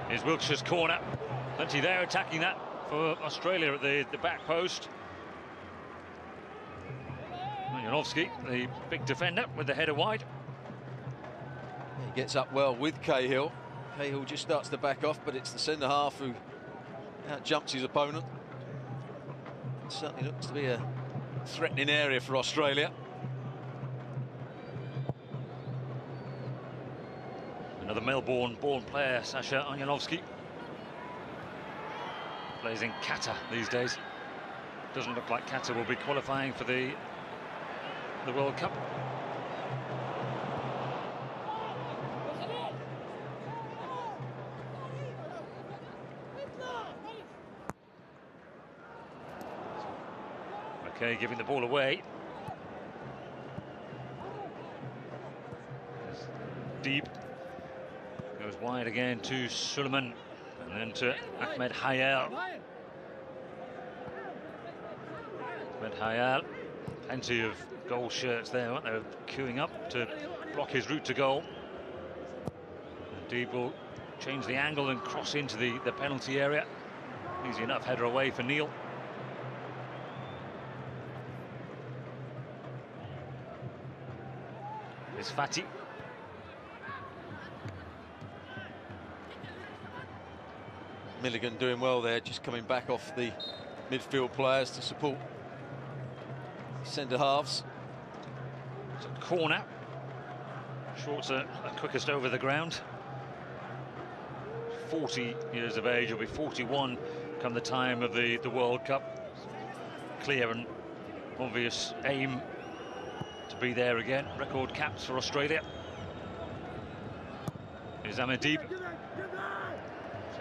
Here's Wiltshire's corner. Plenty there attacking that for Australia at the back post. Janowski, the big defender, with the header wide. He gets up well with Cahill. Cahill just starts to back off, but it's the centre-half who out-jumps his opponent. It certainly looks to be a threatening area for Australia. Another Melbourne-born player, Sasha Janowski. Plays in Qatar these days. Doesn't look like Qatar will be qualifying for the World Cup. Okay, giving the ball away. Deep. Goes wide again to Suleiman, and then to Ahmed Hayal. Ahmed Hayal, plenty of goal shirts there, weren't they, queuing up to block his route to goal. And Deep will change the angle and cross into the penalty area. Easy enough header away for Neil. It's Fatty. Milligan doing well there, just coming back off the midfield players to support centre-halves. It's a corner. Shorts are quickest over the ground. 40 years of age, will be 41 come the time of the World Cup. Clear and obvious aim to be there again. Record caps for Australia. Here's Ahmed Deeb.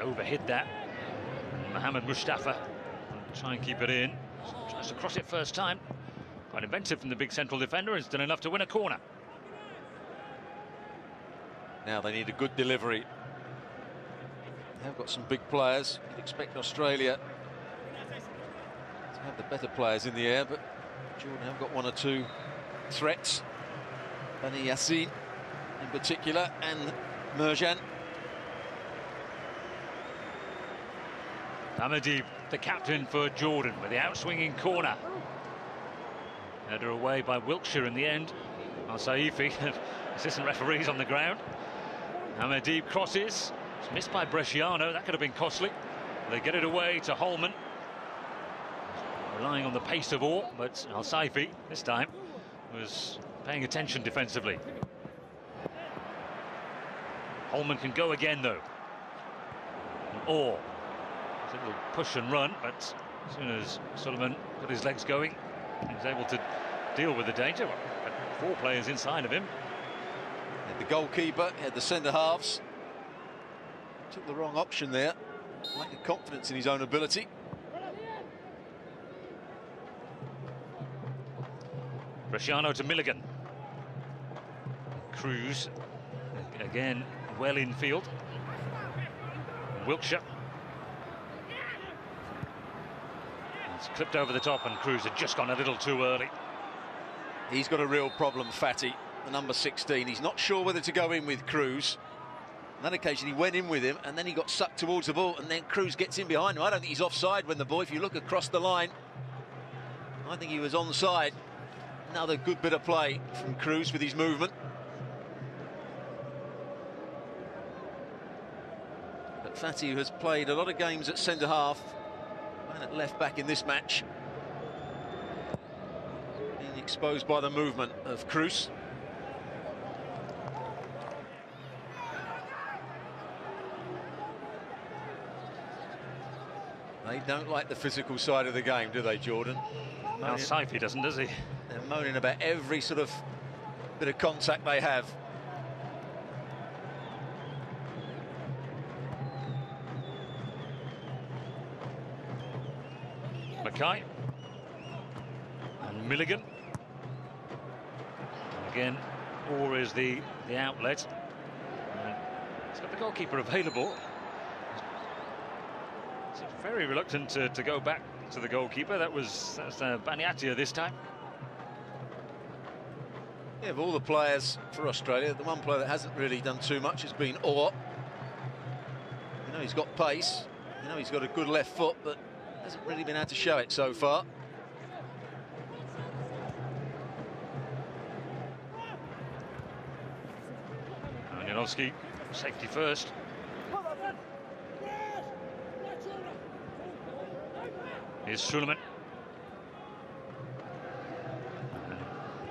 Overhit that. Mohamed Mustafa will try and keep it in. Tries to cross it first time. Quite inventive from the big central defender. It's done enough to win a corner. Now they need a good delivery. They have got some big players. You'd expect Australia to have the better players in the air, but Jordan have got one or two threats. Bani Yassin in particular, and Merjan. Ahmed, the captain for Jordan, with the out-swinging corner. Header away by Wiltshire in the end. Al-Saifi, assistant referees on the ground. Ahmed crosses. It's missed by Bresciano. That could have been costly. They get it away to Holman. Relying on the pace of Orr, but Al-Saifi, this time, was paying attention defensively. Holman can go again, though. Orr. A little push and run, but as soon as Suleiman got his legs going, He was able to deal with the danger. Had 4 players inside of him. Had the goalkeeper, had the centre halves. Took the wrong option there. Lack of confidence in his own ability. Bresciano to Milligan. Cruz again well in field. Wilkshire. It's clipped over the top, and Cruz had just gone a little too early. He's got a real problem, Fatty, the number 16. He's not sure whether to go in with Cruz. On that occasion, he went in with him, and then he got sucked towards the ball, and then Cruz gets in behind him. I don't think he's offside when the ball, if you look across the line, I think he was onside. Another good bit of play from Cruz with his movement. But Fatty, who has played a lot of games at centre-half and at left-back in this match, being exposed by the movement of Cruz. They don't like the physical side of the game, do they, Jordan? Well, Saifi doesn't, does he? They're moaning about every sort of bit of contact they have. Mackay and Milligan. And again, Orr is the outlet. He's got the goalkeeper available. He's very reluctant to go back to the goalkeeper. That's Baniatia this time. Yeah, of all the players for Australia, the one player that hasn't really done too much has been Orr. You know, he's got pace. You know, he's got a good left foot, but hasn't really been able to show it so far. Janowski, safety first. Here's Suleiman.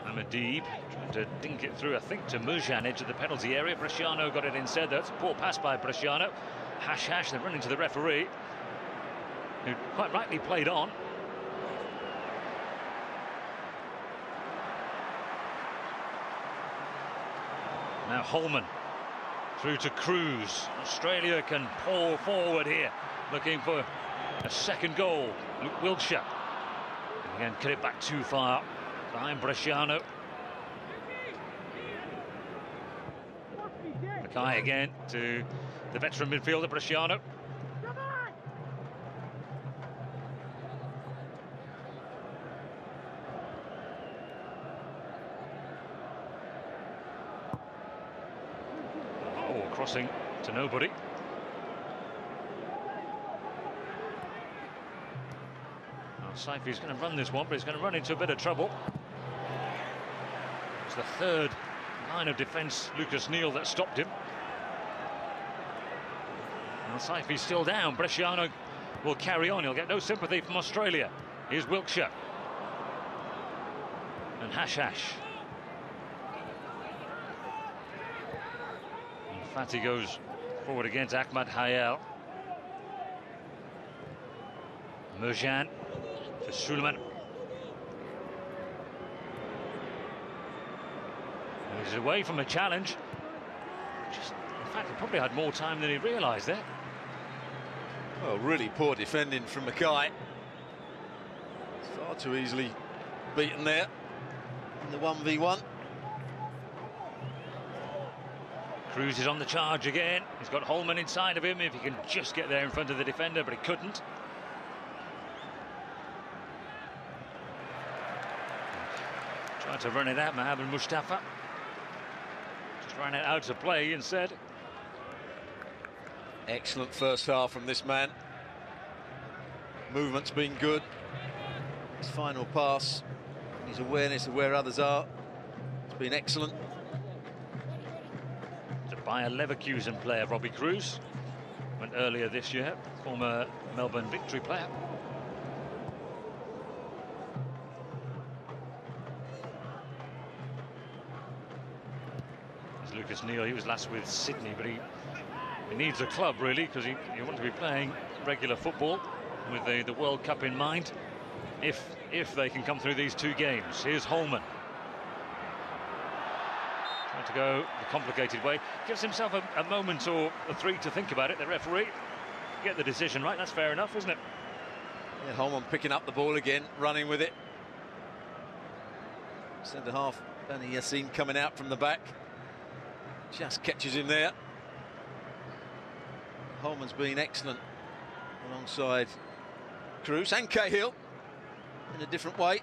Amadib trying to dink it through, I think, to Mujan, edge of the penalty area. Bresciano got it instead, though. It's a poor pass by Bresciano. Hash, they're running to the referee, who quite rightly played on. Now Holman through to Cruz. Australia can pour forward here, looking for a second goal. Wilkshire again, cut it back too far behind Bresciano. Mackay again to the veteran midfielder Bresciano. Oh, crossing to nobody. Saifi's going to run this one, but he's going to run into a bit of trouble. It's the third line of defence, Lucas Neal, that stopped him. Well, Saifi's still down. Bresciano will carry on. He'll get no sympathy from Australia. Here's Wilkshire. And Hash. And Fatty goes forward again to Ahmad Hayal. Mujan for Suleiman. He's away from a challenge. In fact, he probably had more time than he realised there. Well, really poor defending from Mackay. Far too easily beaten there in the 1v1. Cruz is on the charge again. He's got Holman inside of him if he can just get there in front of the defender, but he couldn't. Tried to run it out, Mohamed Mustafa. Just ran it out to play instead. Excellent first half from this man. Movement's been good. His final pass, his awareness of where others are, it's been excellent. To Bayer Leverkusen player Robbie Cruz. Went earlier this year, former Melbourne Victory player. Lucas Neal, he was last with Sydney, but he needs a club really, because he wants to be playing regular football with the World Cup in mind. if they can come through these two games. Here's Holman. Trying to go the complicated way. Gives himself a moment or three to think about it, the referee. Get the decision right, that's fair enough, isn't it? Yeah, Holman picking up the ball again, running with it. Centre half, Bani Yassin coming out from the back. Just catches him there. Holman's been excellent alongside Cruz and Cahill in a different way.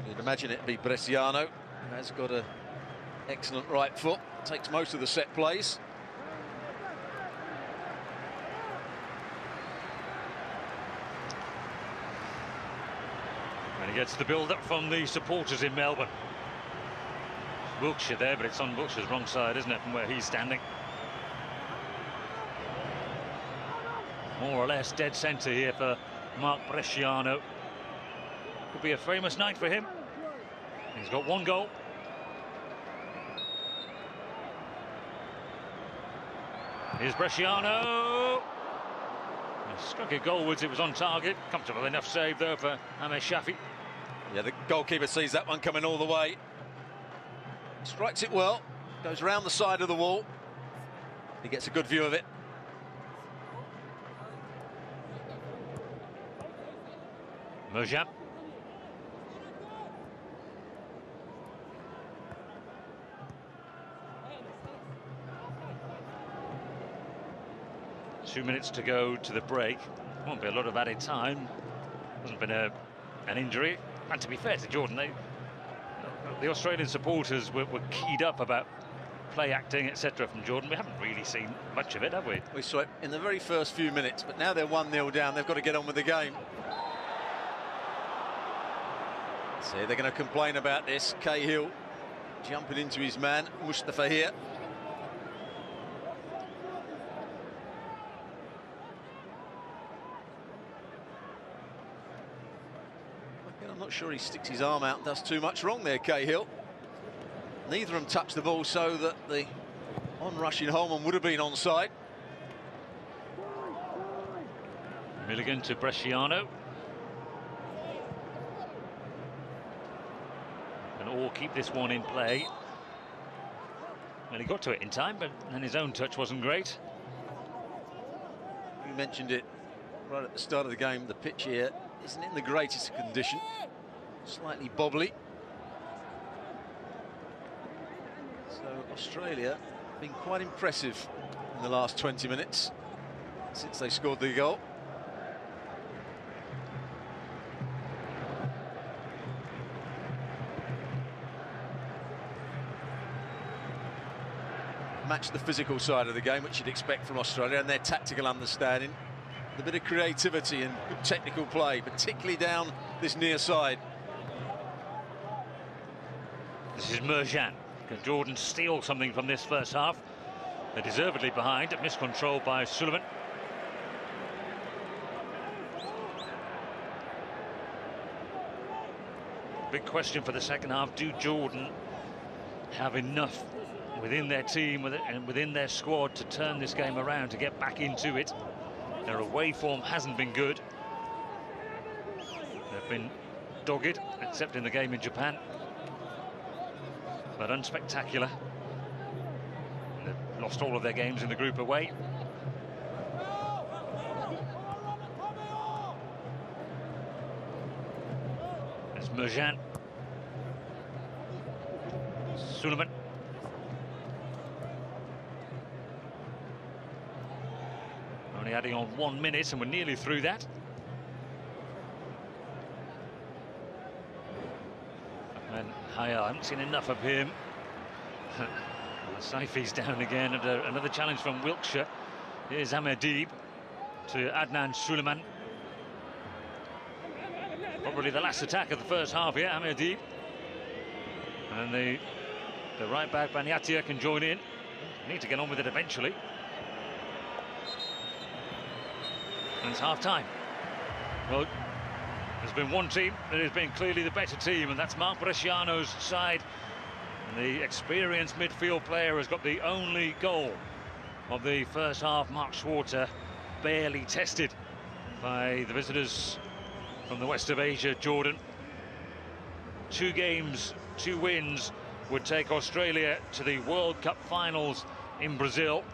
You'd imagine it'd be Bresciano, who has got an excellent right foot, takes most of the set plays. And he gets the build-up from the supporters in Melbourne. Wilkshire there, but it's on Wilkshire's wrong side, isn't it, from where he's standing. More or less dead centre here for Mark Bresciano. Could be a famous night for him. He's got one goal. Here's Bresciano. He struck it goalwards, it was on target. Comfortable enough save though for Ahmed Shafi. Yeah, the goalkeeper sees that one coming all the way. Strikes it well, goes round the side of the wall. He gets a good view of it. Merjan. Two minutes to go to the break. Won't be a lot of added time. Hasn't been an injury. And to be fair to Jordan, the Australian supporters were keyed up about play acting, etc. from Jordan. We haven't really seen much of it, have we? We saw it in the very first few minutes, but now they're 1-0 down. They've got to get on with the game. So they're going to complain about this. Cahill jumping into his man, Mustafa here. I'm not sure he sticks his arm out and does too much wrong there, Cahill. Neither of them touched the ball, so that the on-rushing Holman would have been onside. Milligan to Bresciano. And all keep this one in play. Well, he got to it in time, but then his own touch wasn't great. You mentioned it right at the start of the game. The pitch here isn't in the greatest condition. Slightly bobbly. So Australia have been quite impressive in the last 20 minutes since they scored the goal. Match the physical side of the game, which you'd expect from Australia, and their tactical understanding. A bit of creativity and good technical play, particularly down this near side. This is Merjan. Can Jordan steal something from this first half? They're deservedly behind, miscontrolled by Sullivan. Big question for the second half. Do Jordan have enough within their team and within their squad to turn this game around, to get back into it? Their away form hasn't been good. They've been dogged, except in the game in Japan, but unspectacular. They've lost all of their games in the group away. There's Merjan. Sullivan. Only adding on 1 minute, and we're nearly through that. And I haven't seen enough of him. Saifi's down again, and another challenge from Wilkshire. Here's Ahmedib to Adnan Suleiman. Probably the last attack of the first half here, Ahmedib. And the right back, Baniatia, can join in. Need to get on with it eventually. And it's half-time. Well, there's been one team that has been clearly the better team, and that's Mark Bresciano's side. And the experienced midfield player has got the only goal of the first half. Mark Schwarzer, barely tested by the visitors from the west of Asia, Jordan. 2 games, 2 wins would take Australia to the World Cup finals in Brazil.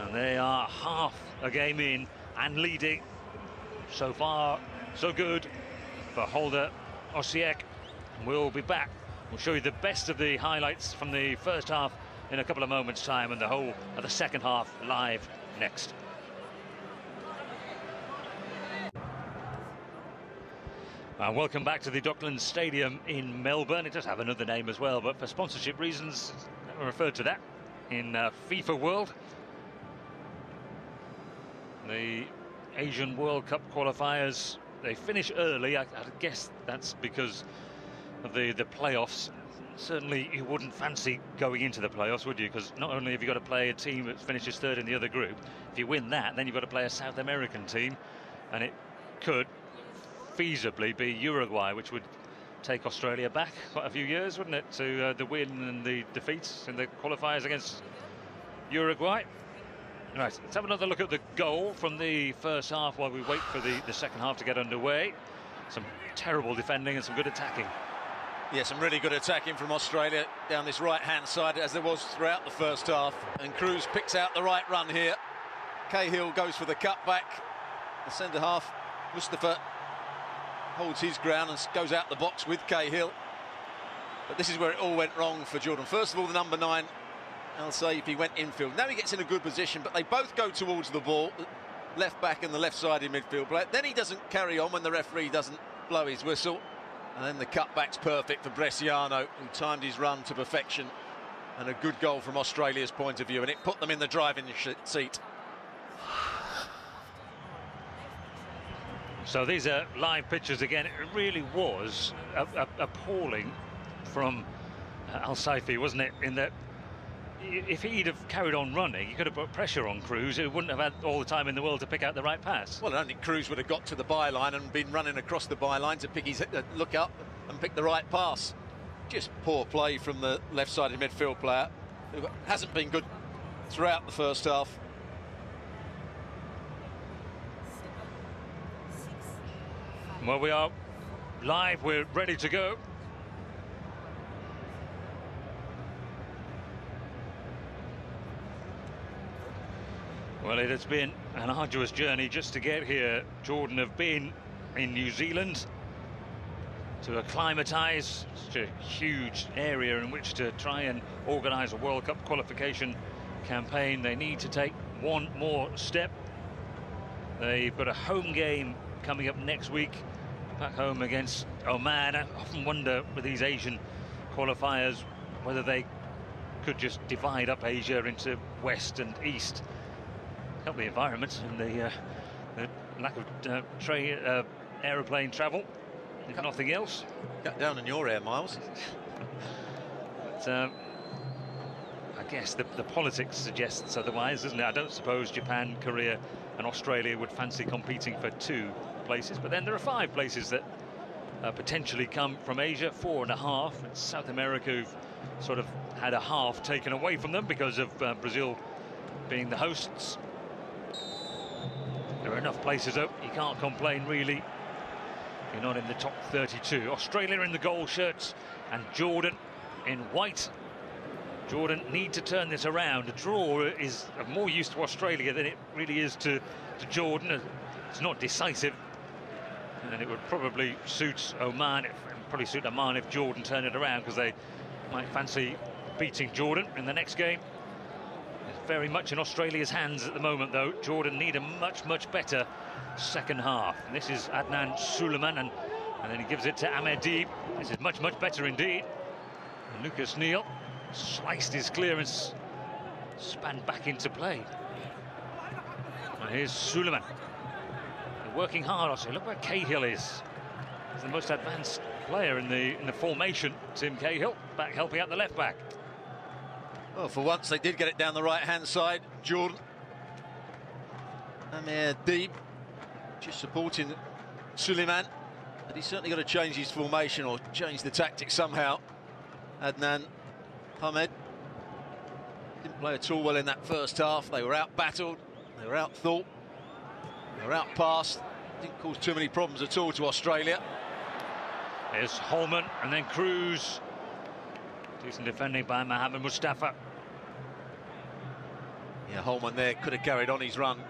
And they are half a game in and leading. So far, so good for Holder Osiek. We'll be back. We'll show you the best of the highlights from the first half in a couple of moments' time, and the whole of the second half live next. Welcome back to the Docklands Stadium in Melbourne. It does have another name as well, but for sponsorship reasons, I referred to that in FIFA World. The Asian World Cup qualifiers, they finish early. I guess that's because of the playoffs. Certainly you wouldn't fancy going into the playoffs, would you? Because not only have you got to play a team that finishes third in the other group, if you win that, then you've got to play a South American team, and it could feasibly be Uruguay, which would take Australia back quite a few years, wouldn't it, to the win and the defeats in the qualifiers against Uruguay. Right, let's have another look at the goal from the first half while we wait for the second half to get underway. Some terrible defending and some good attacking. Yeah, some really good attacking from Australia down this right-hand side, as there was throughout the first half. And Cruz picks out the right run here. Cahill goes for the cutback. The centre-half, Mustafa, holds his ground and goes out the box with Cahill. But this is where it all went wrong for Jordan. First of all, the number 9, Al Saifi, went infield. Now he gets in a good position, but they both go towards the ball, left back and the left-sided midfield player. Then he doesn't carry on when the referee doesn't blow his whistle. And then the cutback's perfect for Bresciano, who timed his run to perfection. And a good goal from Australia's point of view, and it put them in the driving seat. So these are live pictures again. It really was appalling from Al Saifi, wasn't it? In that, if he'd have carried on running, he could have put pressure on Cruz, who wouldn't have had all the time in the world to pick out the right pass. Well, I don't think Cruz would have got to the byline and been running across the byline to pick his look up and pick the right pass. Just poor play from the left-sided midfield player, who hasn't been good throughout the first half. Well, we are live, we're ready to go. Well, it has been an arduous journey just to get here. Jordan have been in New Zealand to acclimatise such a huge area in which to try and organise a World Cup qualification campaign. They need to take one more step. They've got a home game coming up next week, back home against Oman. I often wonder with these Asian qualifiers whether they could just divide up Asia into West and East. Help the environment and the lack of aeroplane travel, if nothing else. Cut down on your air miles. But I guess the politics suggests otherwise, doesn't it? I don't suppose Japan, Korea and Australia would fancy competing for 2 places, but then there are 5 places that potentially come from Asia, 4.5. It's South America who've sort of had a half taken away from them because of Brazil being the hosts. There are enough places up, you can't complain really. You're not in the top 32. Australia in the gold shirts and Jordan in white. Jordan need to turn this around. A draw is of more use to Australia than it really is to Jordan. It's not decisive, and it would probably suit Oman. It would probably suit Oman if Jordan turned it around, because they might fancy beating Jordan in the next game. It's very much in Australia's hands at the moment, though. Jordan need a much better second half. And this is Adnan Suleiman, and then he gives it to Ahmedi. This is much better indeed. And Lucas Neal sliced his clearance, span back into play. And here's Suleiman. They're working hard, also. Look where Cahill is. He's the most advanced player in the formation. Tim Cahill back helping out the left back. Well, for once they did get it down the right-hand side. Jordan. Amir Deeb just supporting Suleiman. But he's certainly got to change his formation or change the tactics somehow. Adnan Hamed didn't play at all well in that first half. They were out-battled, they were out-thought, they were out-passed. Didn't cause too many problems at all to Australia. Here's Holman and then Cruz. Decent defending by Mohamed Mustafa. Yeah, Holman there could have carried on his run.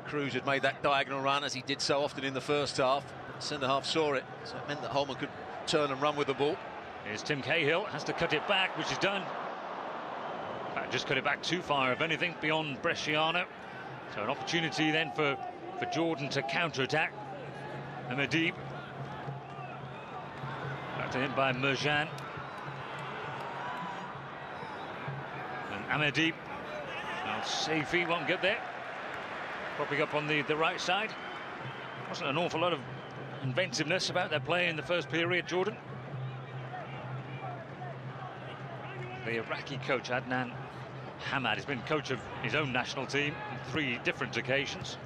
Cruz had made that diagonal run as he did so often in the first half. Centre-half saw it, so it meant that Holman could turn and run with the ball. Here's Tim Cahill, has to cut it back, which is done. In fact, just cut it back too far, if anything, beyond Bresciano. So an opportunity then for Jordan to counter-attack. Amadib. Back to him by Merjan. And Amadib. Now Saifi won't get there. Popping up on the right side. Wasn't an awful lot of inventiveness about their play in the first period, Jordan. The Iraqi coach Adnan Hamad has been coach of his own national team on 3 different occasions.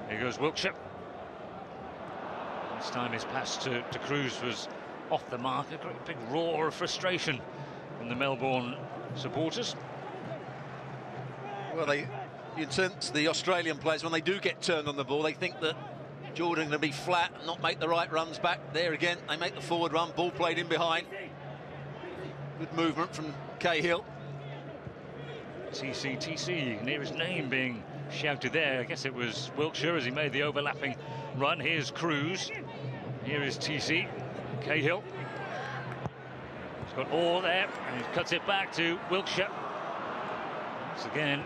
Here goes Wiltshire. This time his pass to Cruz was off the mark. A great big roar of frustration from the Melbourne supporters. Well, you sense the Australian players, when they do get turned on the ball, they think that Jordan going to be flat and not make the right runs back. There again, they make the forward run, ball played in behind. Good movement from Cahill. TC, you can hear his name being shouted there. I guess it was Wiltshire as he made the overlapping run. Here's Cruz. Here is TC. Cahill. He's got all there, and he cuts it back to Wiltshire. Once again,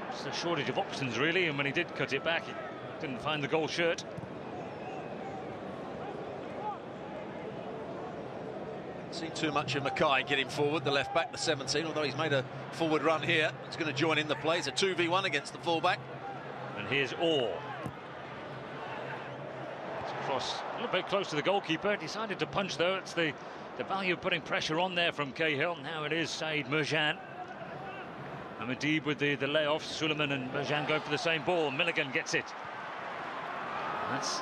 it's a shortage of options, really, and when he did cut it back, he didn't find the goal shirt. Seen too much of Mackay getting forward, the left back, the 17, although he's made a forward run here. He's going to join in the play. It's a 2v1 against the fullback. And here's Orr. It's across, a little bit close to the goalkeeper. Decided to punch, though. It's the value of putting pressure on there from Cahill. Now it is Said Merjan. Amadib with the layoff. Suleiman and Merjan going for the same ball. Milligan gets it. That's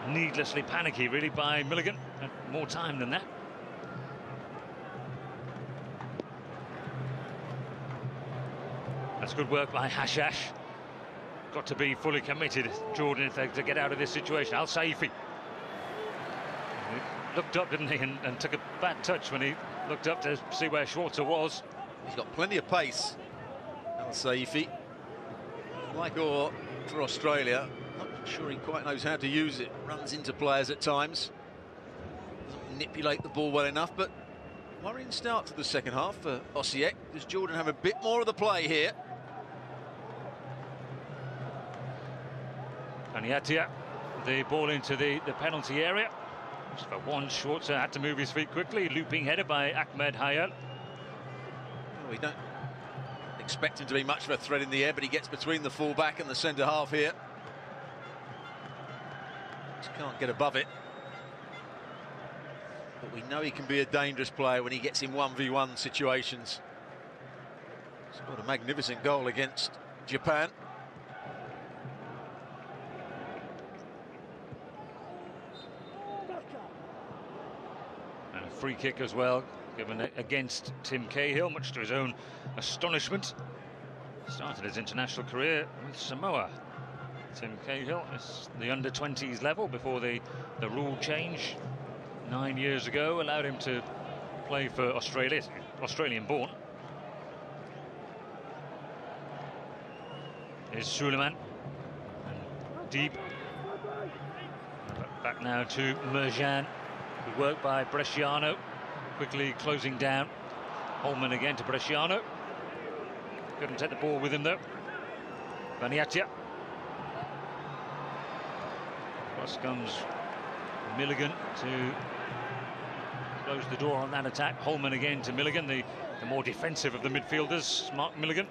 needlessly panicky, really, by Milligan. Had more time than that. That's good work by Hashash. Got to be fully committed, Jordan, if they're to get out of this situation. Al Saifi. He looked up, didn't he, and took a bad touch when he looked up to see where Schwarzer was. He's got plenty of pace, Al Saifi. Like Orr for Australia, not sure he quite knows how to use it. Runs into players at times. Doesn't manipulate the ball well enough, but worrying start to the second half for Osijek. Does Jordan have a bit more of the play here? Aniatia, the ball into the penalty area. Just for one, Schwarzer had to move his feet quickly. Looping header by Ahmed Hayal. Well, we don't expect him to be much of a threat in the air, but he gets between the full-back and the centre-half here. Just can't get above it. But we know he can be a dangerous player when he gets in 1v1 situations. Scored a magnificent goal against Japan. And a free kick as well, given against Tim Cahill, much to his own astonishment. Started his international career with Samoa. Tim Cahill is the under-20s level before the rule change 9 years ago allowed him to play for Australia, Australian-born. Here's Suleiman. And deep. Back now to Merjan. Good work by Bresciano. Quickly closing down. Holman again to Bresciano. Couldn't take the ball with him, though. Vaniatia. Across comes Milligan to close the door on that attack. Holman again to Milligan, the more defensive of the midfielders, Mark Milligan.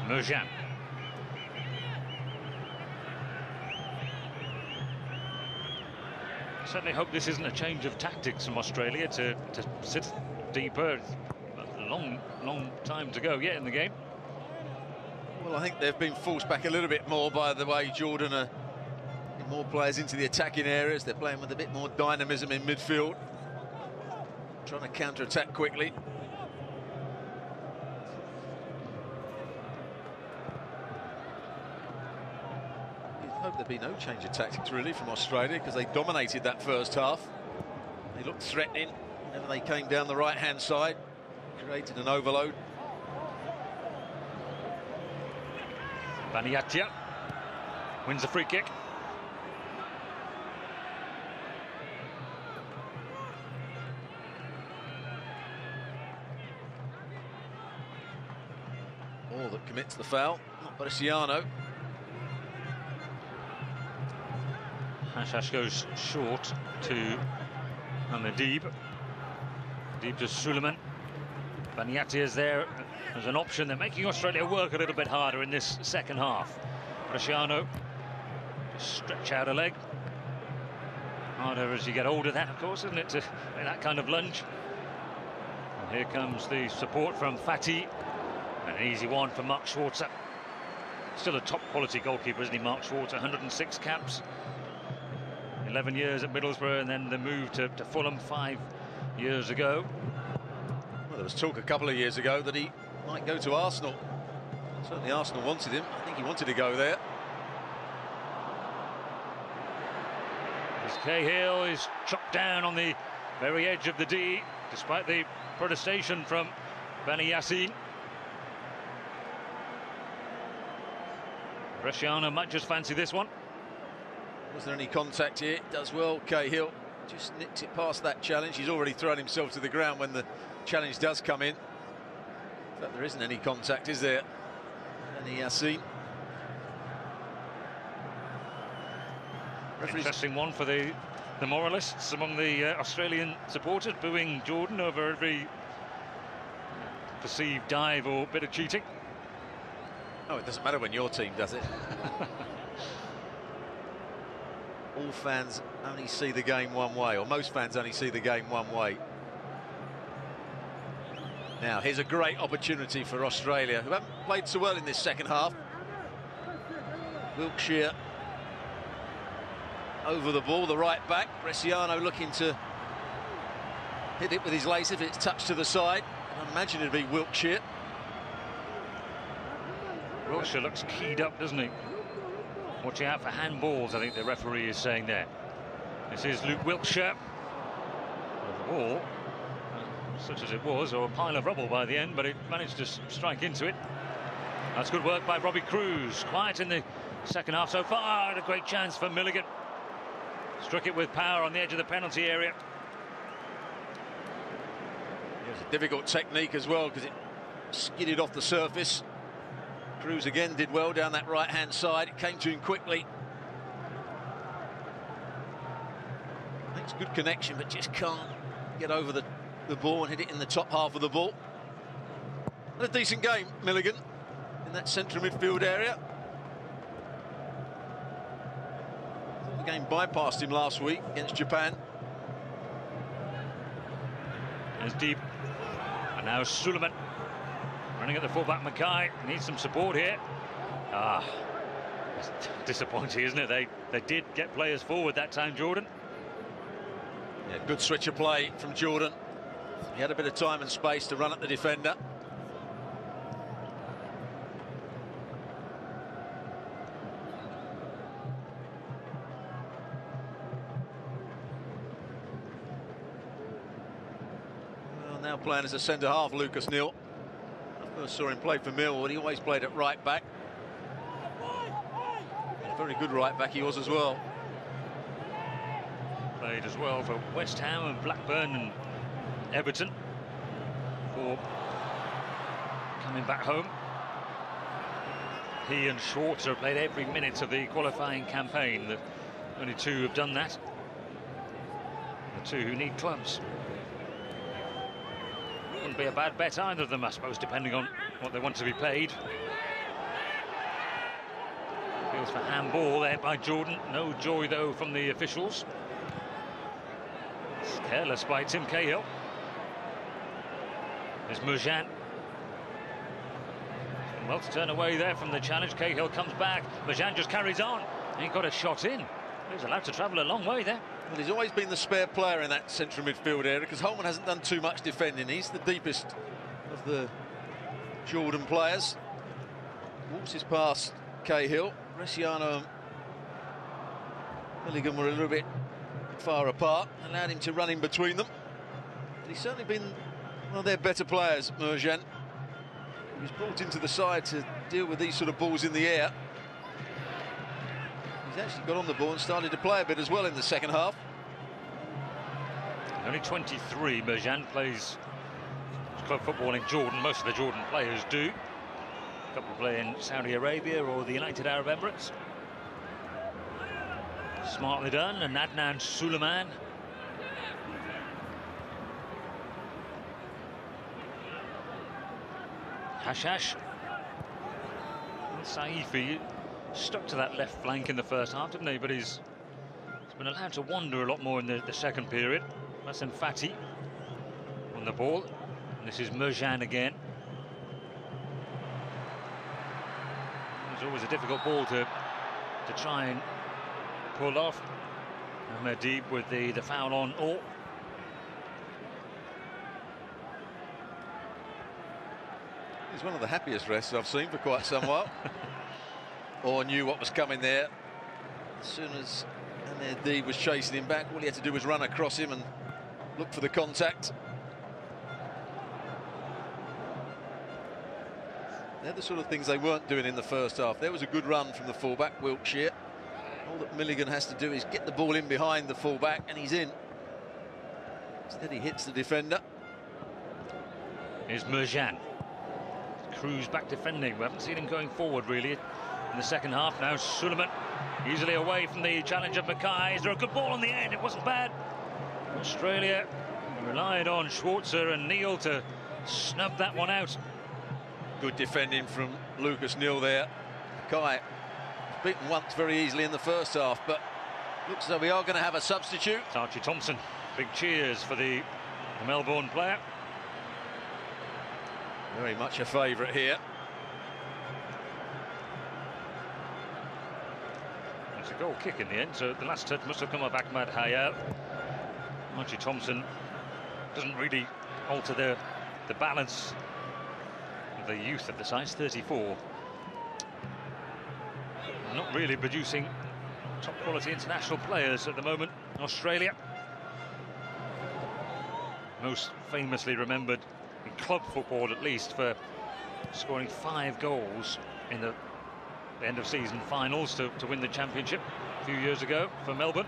Merjan. certainly hope this isn't a change of tactics from Australia to sit deeper. A long time to go yet in the game. Well, I think they've been forced back a little bit more by the way Jordan are getting more players into the attacking areas. They're playing with a bit more dynamism in midfield, trying to counter-attack quickly. You'd hope there'd be no change of tactics really from Australia, because they dominated that first half. They looked threatening, and then they came down the right-hand side, created an overload. Baniatia wins the free kick. Moore that commits the foul, not Bresciano. Hashash goes short to Deeb. Deeb to Suleiman. Baniatia is there as an option. They're making Australia work a little bit harder in this second half. Bresciano stretch out a leg. Harder as you get older, that of course, isn't it, to make that kind of lunge. And here comes the support from Fatih. And an easy one for Mark Schwarzer. Still a top quality goalkeeper, isn't he, Mark Schwarzer? 106 caps. 11 years at Middlesbrough, and then the move to Fulham 5 years ago. Well, there was talk a couple of years ago that he might go to Arsenal. Certainly Arsenal wanted him. I think he wanted to go there. As Cahill is chopped down on the very edge of the D, despite the protestation from Bani Yassin. Bresciano might just fancy this one. Was there any contact here? Does well. Cahill just nicks it past that challenge. He's already thrown himself to the ground when the challenge does come in. In fact, there isn't any contact, is there? Bani Yassin. Interesting one for the moralists among the Australian supporters, booing Jordan over every perceived dive or bit of cheating. Oh, it doesn't matter when your team does it. All fans only see the game one way, or most fans only see the game one way. Now, here's a great opportunity for Australia, who haven't played so well in this second half. Wiltshire over the ball, the right back. Bresciano looking to hit it with his lace if it's touched to the side. I imagine it'd be Wiltshire. Wiltshire looks keyed up, doesn't he? Watching out for handballs, I think the referee is saying there. This is Luke Wiltshire. The ball, such as it was, or a pile of rubble by the end, but it managed to strike into it. That's good work by Robbie Cruz. Quiet in the second half so far. A great chance for Milligan. Struck it with power on the edge of the penalty area. It was a difficult technique as well, because it skidded off the surface. Cruz again did well down that right-hand side. It came to him quickly. Makes good connection, but just can't get over the ball and hit it in the top half of the ball. And a decent game, Milligan, in that central midfield area. The game bypassed him last week against Japan. It's deep. And now Suleiman. Running at the fullback, Mackay needs some support here. It's disappointing, isn't it? They did get players forward that time, Jordan. Yeah, good switch of play from Jordan. He had a bit of time and space to run at the defender. Well, now playing as a centre half, Lucas Neal. First saw him play for Millwall. He always played at right back. A very good right back he was as well. Played as well for West Ham and Blackburn and Everton before coming back home. He and Schwarzer played every minute of the qualifying campaign. The only two have done that. The two who need clubs. Wouldn't be a bad bet, either of them, I suppose, depending on what they want to be paid. Feels for handball there by Jordan. No joy, though, from the officials. Careless by Tim Cahill. There's Merjan. Well, to turn away there from the challenge. Cahill comes back. Merjan just carries on. He got a shot in. He's allowed to travel a long way there. Well, he's always been the spare player in that central midfield area because Holman hasn't done too much defending. He's the deepest of the Jordan players. Waltzes past Cahill. Bresciano and Milligan were a little bit far apart, allowed him to run in between them. But he's certainly been one of their better players, Merjan. He was brought into the side to deal with these sort of balls in the air. He's actually got on the ball and started to play a bit as well in the second half. Only 23, Merjan plays club football in Jordan. Most of the Jordan players do. A couple play in Saudi Arabia or the United Arab Emirates. Smartly done, and Adnan Suleiman. Hashash. And Saifi stuck to that left flank in the first half, didn't he? But he's been allowed to wander a lot more in the second period. That's Fati on the ball. And this is Merjan again. It's always a difficult ball to try and pull off. Ahmedib with the foul on Or. He's one of the happiest rests I've seen for quite some while. Or knew what was coming there. As soon as Ahmedib was chasing him back, all he had to do was run across him and look for the contact. They're the sort of things they weren't doing in the first half. There was a good run from the fullback, Wiltshire. All that Milligan has to do is get the ball in behind the fullback, and he's in. Instead, he hits the defender. Here's Merjan. Cruz back defending. We haven't seen him going forward really in the second half. Now Suleiman easily away from the challenge of Mackay. Is there a good ball on the end? It wasn't bad. Australia relied on Schwarzer and Neal to snub that one out. Good defending from Lucas Neal there. Mackay was beaten once very easily in the first half, but looks as though we are going to have a substitute. It's Archie Thompson. Big cheers for the Melbourne player. Very much a favourite here. It's a goal kick in the end, so the last touch must have come off Ahmad Hayal. Archie Thompson doesn't really alter the balance of the youth of the side. 34. Not really producing top quality international players at the moment. Australia, most famously remembered in club football at least for scoring 5 goals in the end of season finals to win the championship a few years ago for Melbourne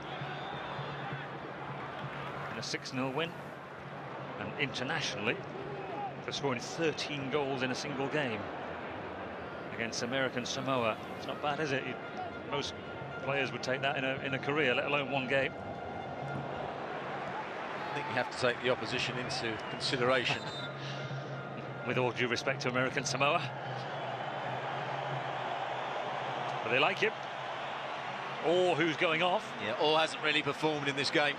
in a 6-0 win, and internationally for scoring 13 goals in a single game against American Samoa. It's not bad, is it? Most players would take that in a career, let alone one game. I think you have to take the opposition into consideration. With all due respect to American Samoa. But they like him. Or who's going off. Yeah, Or hasn't really performed in this game.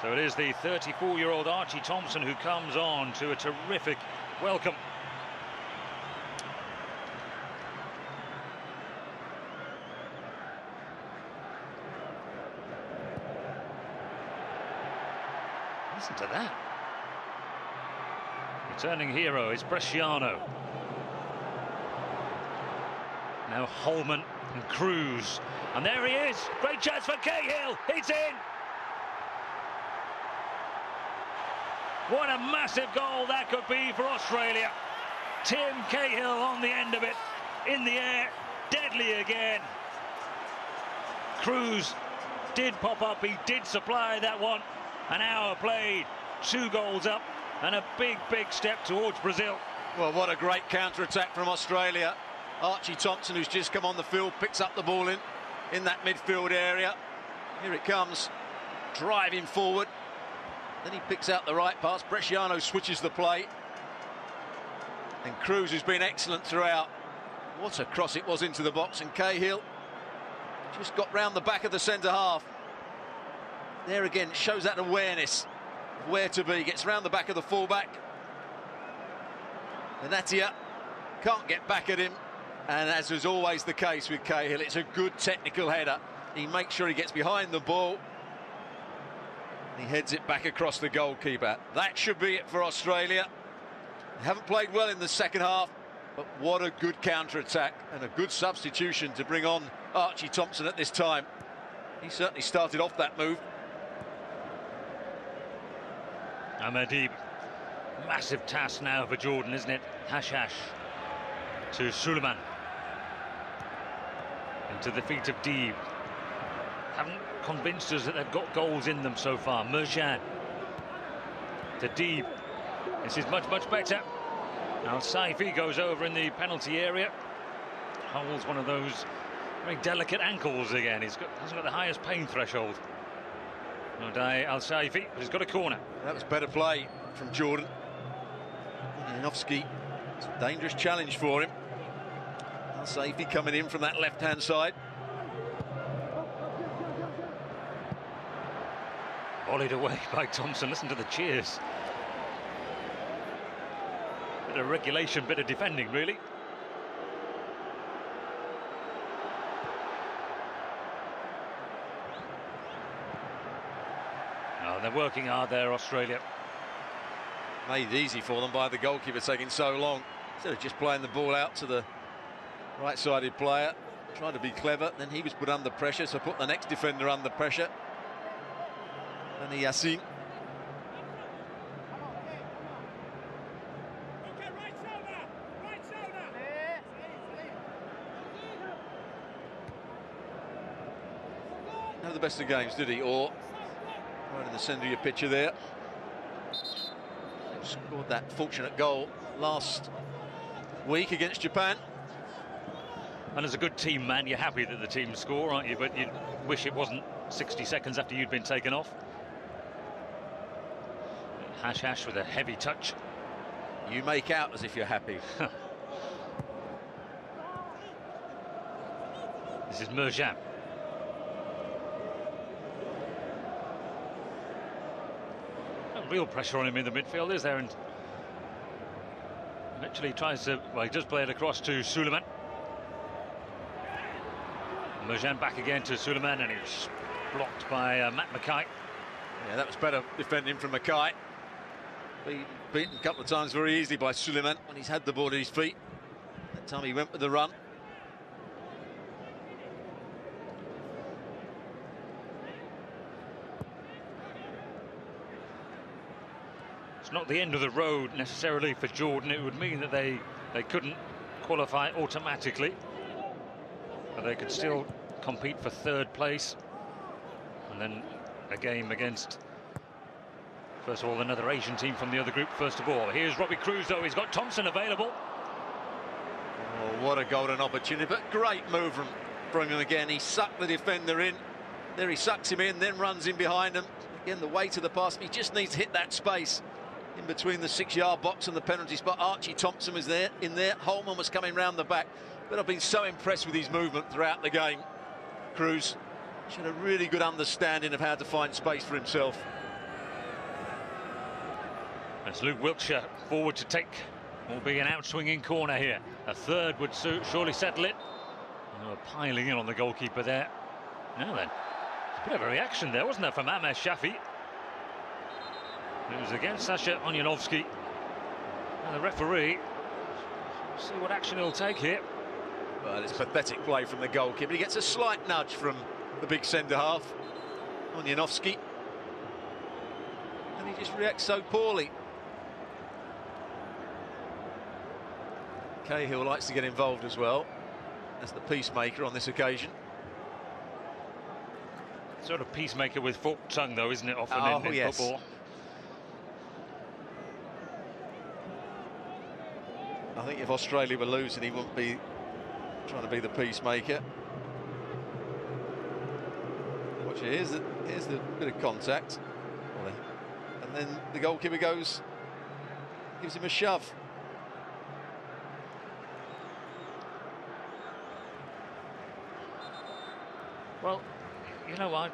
So it is the 34-year-old Archie Thompson who comes on to a terrific welcome. Listen to that. Returning hero is Bresciano. Now Holman and Cruz. And there he is. Great chance for Cahill. He's in. What a massive goal that could be for Australia. Tim Cahill on the end of it. In the air. Deadly again. Cruz did pop up. He did supply that one. An hour played, 2 goals up, and a big step towards Brazil. Well, what a great counter-attack from Australia. Archie Thompson, who's just come on the field, picks up the ball in that midfield area. Here it comes, driving forward. Then he picks out the right pass. Bresciano switches the play. And Cruz, who's been excellent throughout. What a cross it was into the box, and Cahill just got round the back of the centre half. There again, shows that awareness of where to be. Gets round the back of the fullback. Benatia can't get back at him. And as is always the case with Cahill, it's a good technical header. He makes sure he gets behind the ball. And he heads it back across the goalkeeper. That should be it for Australia. They haven't played well in the second half, but what a good counter-attack and a good substitution to bring on Archie Thompson at this time. He certainly started off that move. Ahmadi, massive task now for Jordan, isn't it? Hash to Suleiman. Into the feet of Deeb. Haven't convinced us that they've got goals in them so far. Merjan to Deeb. This is much better. Now Saifi goes over in the penalty area. Holds one of those very delicate ankles again. Hasn't got the highest pain threshold. Nodai Al Saifi, but he's got a corner. That was better play from Jordan. Yanovsky, it's a dangerous challenge for him. Al Saifi coming in from that left-hand side. Volleyed away by Thompson. Listen to the cheers. Bit of regulation, bit of defending, really. Oh, they're working hard there, Australia. Made it easy for them by the goalkeeper taking so long. Instead of just playing the ball out to the right-sided player, tried to be clever, then he was put under pressure, so put the next defender under pressure. And Yassin. Never the best of games, did he? Or right in the centre of your picture there. Scored that fortunate goal last week against Japan. And as a good team man, you're happy that the team score, aren't you? But you wish it wasn't 60 seconds after you'd been taken off. Hash with a heavy touch. You make out as if you're happy. This is Merjan. No real pressure on him in the midfield, is there? And eventually tries to, well, he does play it across to Suleiman. Merjan back again to Suleiman, and it's blocked by Matt Mackay. Yeah, that was better defending from Mackay. Beaten a couple of times very easily by Suleiman when he's had the ball at his feet. That time he went with the run. It's not the end of the road necessarily for Jordan. It would mean that they couldn't qualify automatically, but they could still compete for third place. And then a game against, first of all, another Asian team from the other group. First of all, here's Robbie Cruz, though. He's got Thompson available. Oh, what a golden opportunity, but great move from him again. He sucked the defender in. There he sucks him in, then runs in behind him. Again, the weight of the pass. He just needs to hit that space in between the 6-yard box and the penalty spot. Archie Thompson was there, in there. Holman was coming round the back. But I've been so impressed with his movement throughout the game. Cruz showed a really good understanding of how to find space for himself. That's Luke Wiltshire forward to take. Will be an out-swinging corner here. A third would surely settle it. Oh, piling in on the goalkeeper there. Now then, a bit of a reaction there, wasn't there, from Amesh Shafi? It was against Sasha Onyanovsky. And the referee, see what action he'll take here. Well, it's pathetic play from the goalkeeper. He gets a slight nudge from the big centre-half, Onyanovsky. And he just reacts so poorly. Cahill likes to get involved as well as the peacemaker on this occasion. Sort of peacemaker with forked tongue, though, isn't it, often in yes. football? I think if Australia were losing, he wouldn't be trying to be the peacemaker. Watch it, here's the bit of contact. And then the goalkeeper gives him a shove. Well, you know what?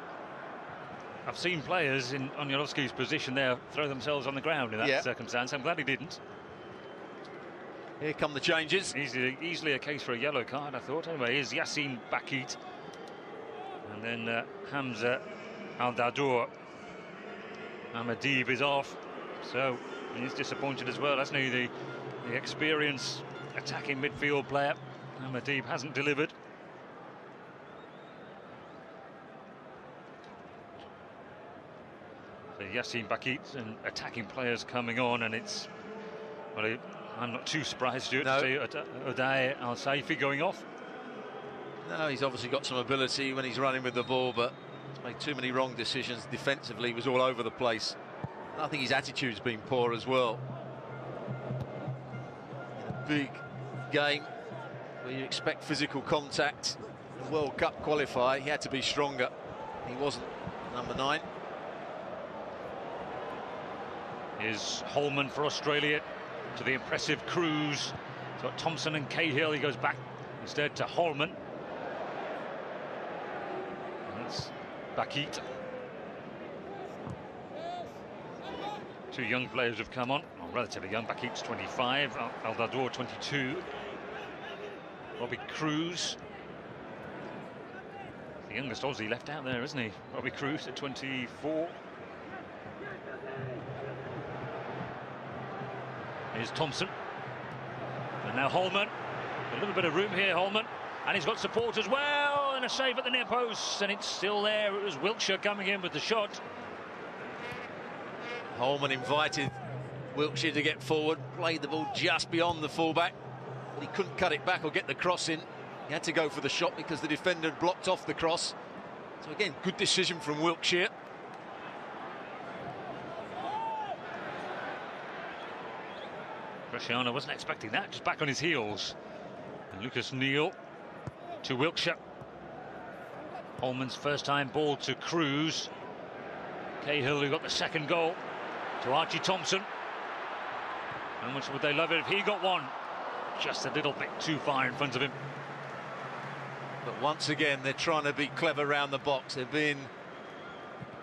I've seen players in Onyolowski's position there throw themselves on the ground in that circumstance. I'm glad he didn't. Here come the changes. Easily a case for a yellow card, I thought. Anyway, here's Yassine Bakit. And then Hamza Al-Dadour. Ahmadib is off. So he's disappointed as well, hasn't he? The experienced attacking midfield player. Ahmadib hasn't delivered. So Yassine Bakit and attacking players coming on, and it's... Well, I'm not too surprised, Stuart, to see Odaye Al-Saifi going off. No, he's obviously got some ability when he's running with the ball, but he's made too many wrong decisions defensively. He was all over the place. I think his attitude's been poor as well. In a big game where you expect physical contact, the World Cup qualifier, he had to be stronger. He wasn't. Number 9. Here's Holman for Australia. To the impressive Cruz. It's got Thompson and Cahill. He goes back instead to Holman. And that's Bakit. 2 young players have come on. Oh, relatively young. Bakit's 25. Al-Dadour 22. Robbie Cruz. The youngest Aussie left out there, isn't he? Robbie Cruz at 24. Here's Thompson. And now Holman. A little bit of room here, Holman. And he's got support as well. And a save at the near post. And it's still there. It was Wiltshire coming in with the shot. Holman invited Wiltshire to get forward. Played the ball just beyond the fullback. But he couldn't cut it back or get the cross in. He had to go for the shot because the defender had blocked off the cross. So again, good decision from Wiltshire. Cristiano wasn't expecting that, just back on his heels. And Lucas Neal to Wiltshire. Holman's first time ball to Cruz. Cahill, who got the second goal, to Archie Thompson. How much would they love it if he got one? Just a little bit too far in front of him. But once again, they're trying to be clever around the box. They're being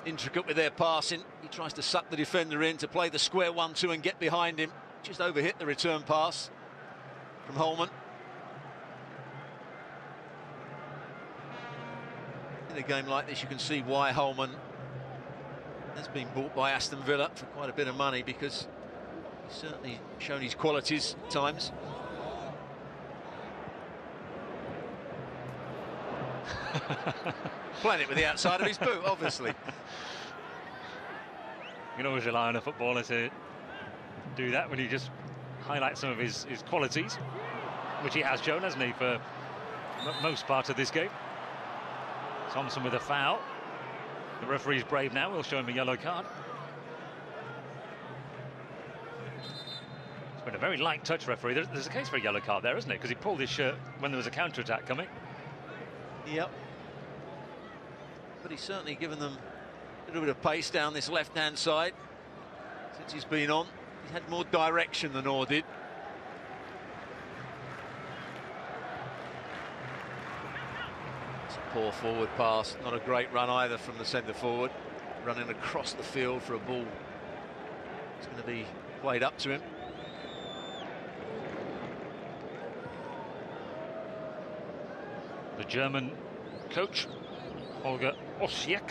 intricate with their passing. He tries to suck the defender in to play the square 1-2 and get behind him. Just overhit the return pass from Holman. In a game like this, you can see why Holman has been bought by Aston Villa for quite a bit of money, because he's certainly shown his qualities at times. Playing it with the outside of his boot, obviously. You can always rely on a footballer to do that when you just highlight some of his qualities, which he has shown, hasn't he, for most part of this game. Thompson with a foul. The referee's brave now. We'll show him a yellow card. It's been a very light touch, referee. There's a case for a yellow card there, isn't it? Because he pulled his shirt when there was a counter-attack coming. Yep. But he's certainly given them a little bit of pace down this left-hand side since he's been on. He's had more direction than Orr did. It's a poor forward pass. Not a great run either from the centre forward. Running across the field for a ball. It's going to be played up to him. The German coach, Holger Osiek,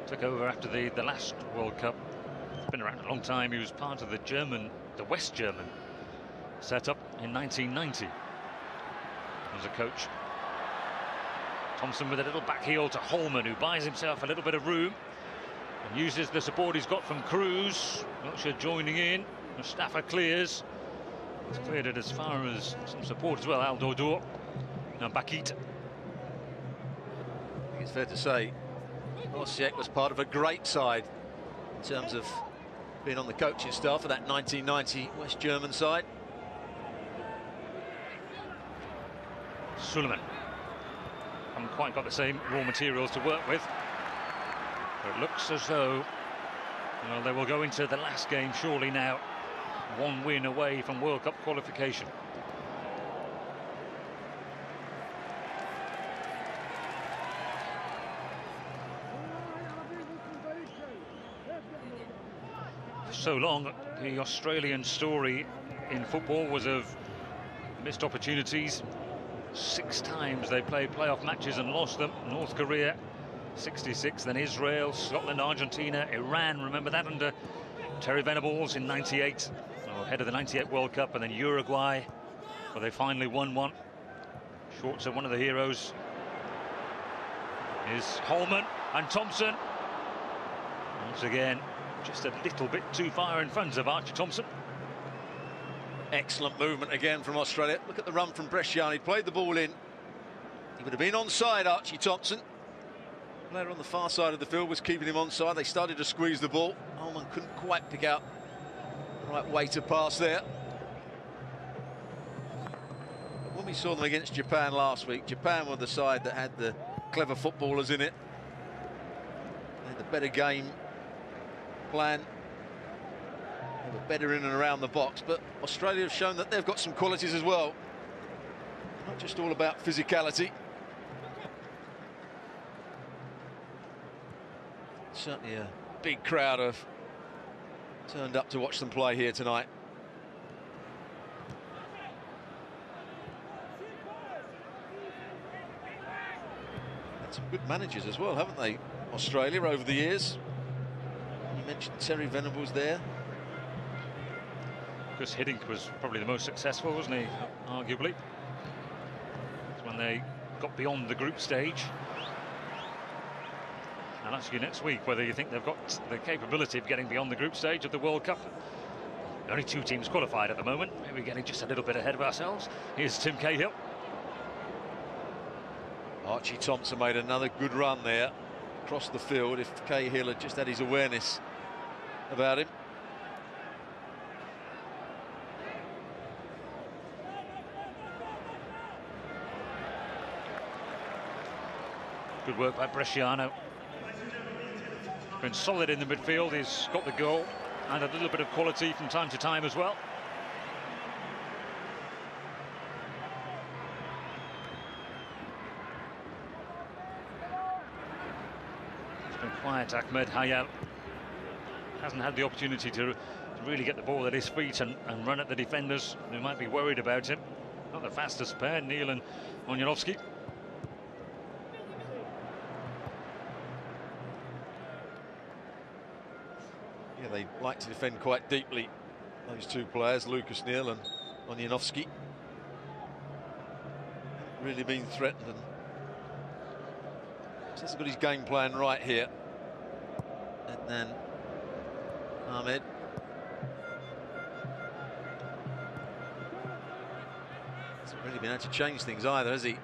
took over after the last World Cup. He's been around a long time. He was part of the West German setup in 1990 as a coach. Thompson with a little back heel to Holman, who buys himself a little bit of room and uses the support he's got from Cruz. Wiltshire joining in. Mustafa clears. He's cleared it as far as some support as well. Al-Dadour. Now Bakit. I think it's fair to say Osiek was part of a great side in terms of being on the coaching staff for that 1990 West German side. Suleiman. Haven't quite got the same raw materials to work with. But it looks as though, well, they will go into the last game surely now. One win away from World Cup qualification. so long, the Australian story in football was of missed opportunities. 6 times they played playoff matches and lost them. North Korea, 66, then Israel, Scotland, Argentina, Iran, remember that, under Terry Venables in 98, ahead of the 98 World Cup, and then Uruguay, where they finally won one. Shorts are one of the heroes. Is Holman and Thompson. Once again, just a little bit too far in front of Archie Thompson. Excellent movement again from Australia. Look at the run from Bresciano. He played the ball in. He would have been onside, Archie Thompson. The player on the far side of the field was keeping him onside. They started to squeeze the ball. Oman couldn't quite pick out the right way to pass there. When we saw them against Japan last week, Japan were the side that had the clever footballers in it. They had the better game plan. They were better in and around the box, but Australia have shown that they've got some qualities as well. Not just all about physicality. Certainly a big crowd have turned up to watch them play here tonight. Had some good managers as well, haven't they, Australia, over the years? You mentioned Terry Venables there. Chris Hiddink was probably the most successful, wasn't he, arguably? It's when they got beyond the group stage. I'll ask you next week whether you think they've got the capability of getting beyond the group stage of the World Cup. Only 2 teams qualified at the moment. Maybe we're getting just a little bit ahead of ourselves. Here's Tim Cahill. Archie Thompson made another good run there across the field. If Cahill had just had his awareness about him. Good work by Bresciano. Been solid in the midfield. He's got the goal and a little bit of quality from time to time as well. It's been quiet. Ahmed Hayal hasn't had the opportunity to really get the ball at his feet and run at the defenders who might be worried about him. Not the fastest pair, Neil and Onyanovsky. Yeah, they like to defend quite deeply, those 2 players, Lucas Neal and Onyanovsky. Really been threatened, and he's got his game plan right here. And then Ahmed. Hasn't really been able to change things either, has he?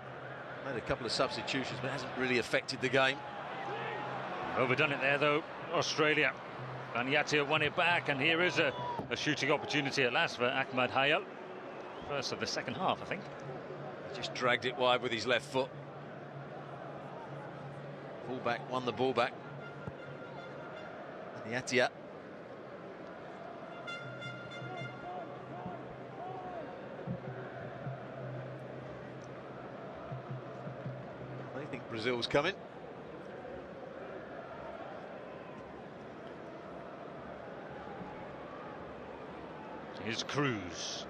Made a couple of substitutions, but hasn't really affected the game. Overdone it there, though, Australia. And Yatir won it back, and here is a shooting opportunity at last for Ahmed Hayal. First of the second half, I think. Just dragged it wide with his left foot. Fullback won the ball back. And Yatir. I think Brazil's coming. Here's Cruz,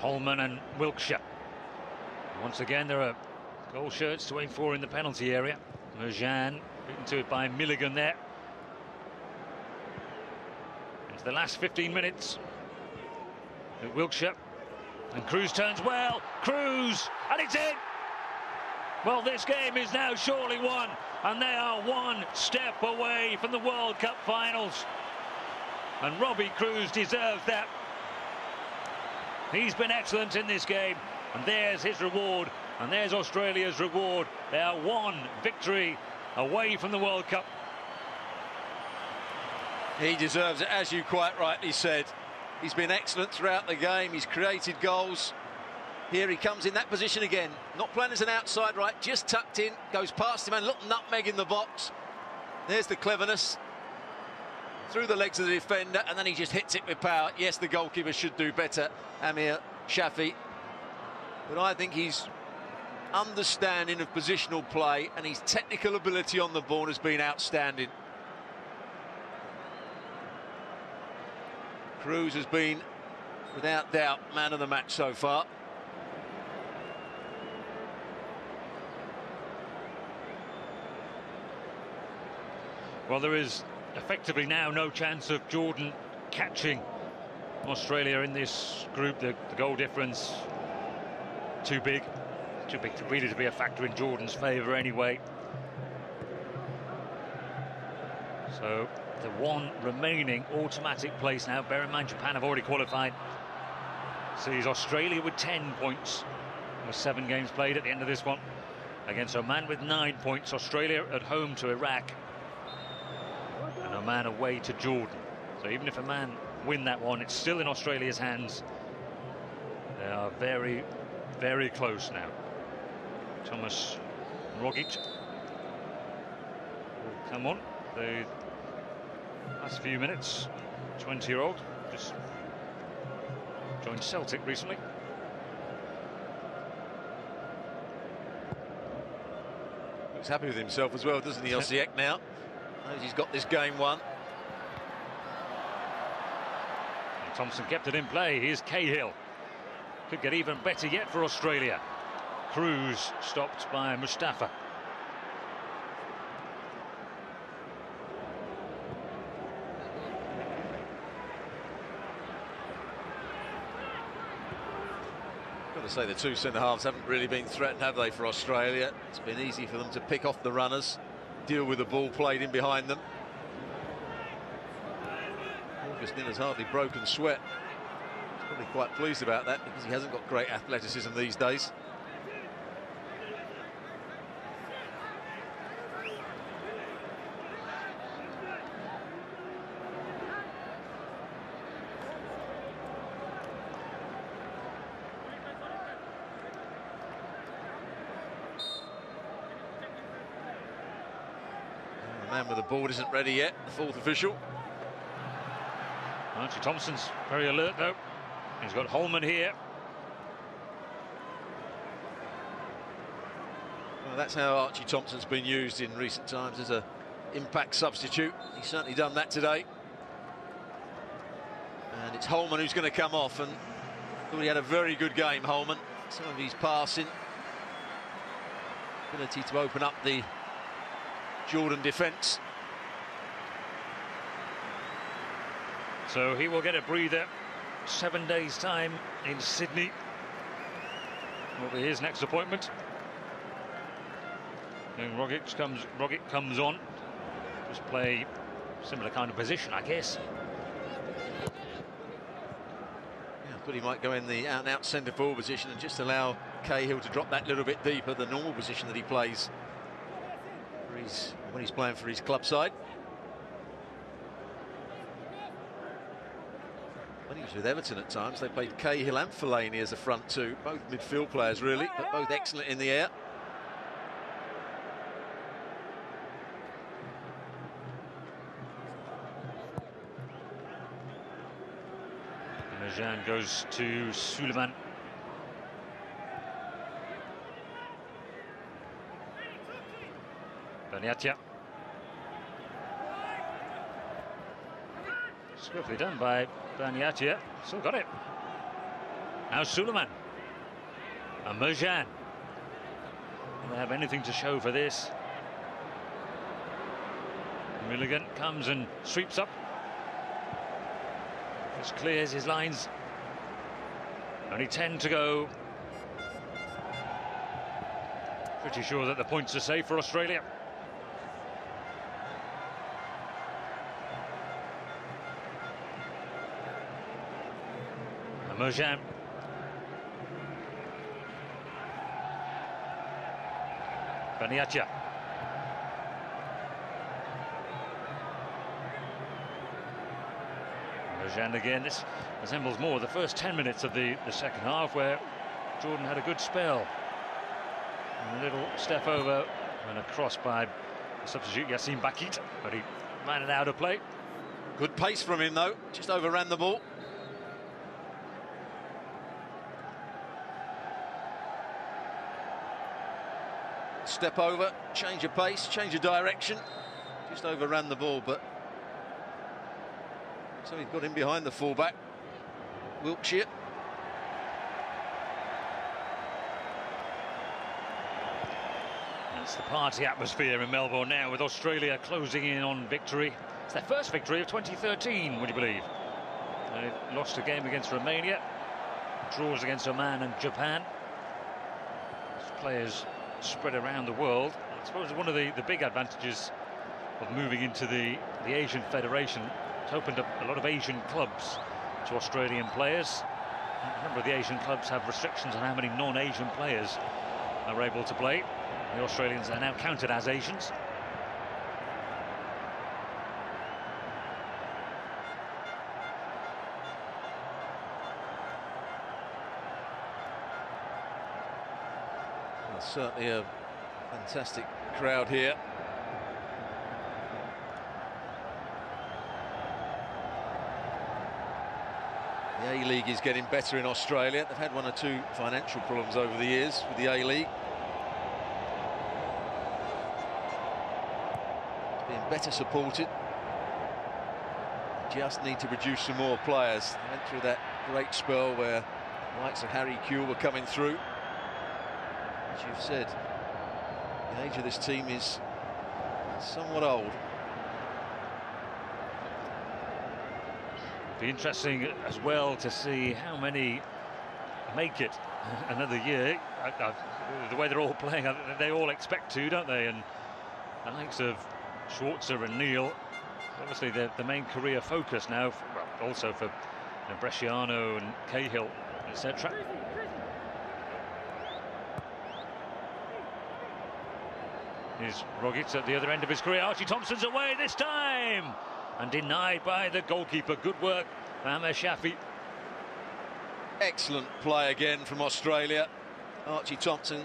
Holman and Wilkshire. Once again, there are goal shirts to aim for in the penalty area. Merjan beaten to it by Milligan there. Into the last 15 minutes. Wilkshire, and Cruz turns well. Cruz, and it's in. Well, this game is now surely won, and they are 1 step away from the World Cup finals. And Robbie Cruz deserves that. He's been excellent in this game, and there's his reward, and there's Australia's reward. They are 1 victory away from the World Cup. He deserves it, as you quite rightly said. He's been excellent throughout the game. He's created goals. Here he comes in that position again. Not playing as an outside right, just tucked in, goes past him, and look, nutmeg in the box. There's the cleverness. Through the legs of the defender, and then he just hits it with power. Yes, the goalkeeper should do better, Amir Shafi. But I think his understanding of positional play and his technical ability on the ball has been outstanding. Cruz has been, without doubt, man of the match so far. Well, there is effectively now no chance of Jordan catching Australia in this group. The goal difference too big really to be a factor in Jordan's favour anyway. So the one remaining automatic place now, bear in mind Japan have already qualified, sees Australia with 10 points with 7 games played at the end of this one, against Oman with 9 points. Australia at home to Iraq and Oman away to Jordan. So even if Oman win that one, it's still in Australia's hands. They are very, very close now. Thomas Rogic will come on. The last few minutes, 20-year-old, just joined Celtic recently. Looks happy with himself as well, doesn't he, Osiek now? Knows he's got this game won. And Thompson kept it in play. Here's Cahill. Could get even better yet for Australia. Cruz stopped by Mustafa. Got to say the two centre-halves haven't really been threatened, have they, for Australia? It's been easy for them to pick off the runners, deal with the ball played in behind them. Augustin has hardly broken sweat. He's probably quite pleased about that because he hasn't got great athleticism these days. The man with the ball isn't ready yet, the fourth official. Archie Thompson's very alert though. He's got Holman here. Well, that's how Archie Thompson's been used in recent times, as an impact substitute. He's certainly done that today. And it's Holman who's going to come off, and thought he had a very good game, Holman. Some of his passing, ability to open up the Jordan defence. So he will get a breather. 7 days' time in Sydney will be his next appointment. And Rogic comes on. Just play similar kind of position, I guess. Yeah, but he might go in the out-and-out centre-forward position and just allow Cahill to drop that little bit deeper, the normal position that he plays when he's playing for his club side. When he was with Everton at times, they played Cahill and Fellaini as a front two, both midfield players really, but both excellent in the air. Mejan goes to Suleiman. Baniatia. Swiftly done by Baniatia. Still got it. Now Suleiman. And Mejan. Don't have anything to show for this. Milligan comes and sweeps up. Just clears his lines. Only 10 to go. Pretty sure that the points are safe for Australia. Mejan. Baniatia. Mejan again. This resembles more the first 10 minutes of the second half, where Jordan had a good spell. And a little step over and a cross by the substitute Yassin Bakit, but he ran it out of play. Good pace from him though, just overran the ball. Step over, change of pace, change of direction. Just overran the ball, but So he's got him behind the fullback, Wiltshire. It's the party atmosphere in Melbourne now, with Australia closing in on victory. It's their first victory of 2013, would you believe? They lost a game against Romania, draws against Oman and Japan. As players spread around the world, I suppose one of the big advantages of moving into the Asian Federation, it's opened up a lot of Asian clubs to Australian players. A number of the Asian clubs have restrictions on how many non-Asian players are able to play. The Australians are now counted as Asians. Well, certainly a fantastic crowd here. The A-League is getting better in Australia. They've had one or two financial problems over the years with the A-League. It's being better supported. Just need to produce some more players. They went through that great spell where the likes of Harry Kewell were coming through. As you've said, the age of this team is somewhat old. Be interesting as well to see how many make it another year. The way they're all playing, they all expect to, don't they? And the likes of Schwarzer and Neil, obviously the main career focus now, well, also for Bresciano and Cahill, etc. Here's Rogic at the other end of his career. Archie Thompson's away this time, and denied by the goalkeeper. Good work, Ahmed Shafi. Excellent play again from Australia. Archie Thompson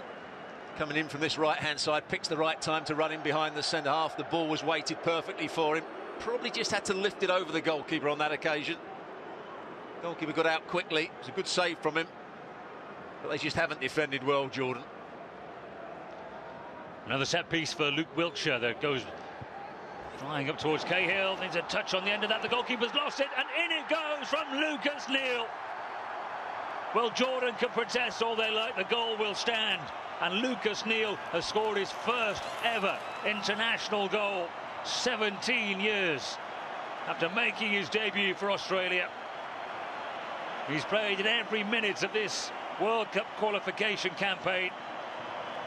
coming in from this right-hand side, picks the right time to run in behind the centre-half. The ball was weighted perfectly for him. Probably just had to lift it over the goalkeeper on that occasion. Goalkeeper got out quickly. It was a good save from him. But they just haven't defended well, Jordan. Another set piece for Luke Wiltshire that goes flying up towards Cahill. Needs a touch on the end of that. The goalkeeper's lost it, and in it goes from Lucas Neal. Well, Jordan can protest all they like. The goal will stand. And Lucas Neal has scored his first ever international goal. 17 years after making his debut for Australia. He's played in every minute of this World Cup qualification campaign.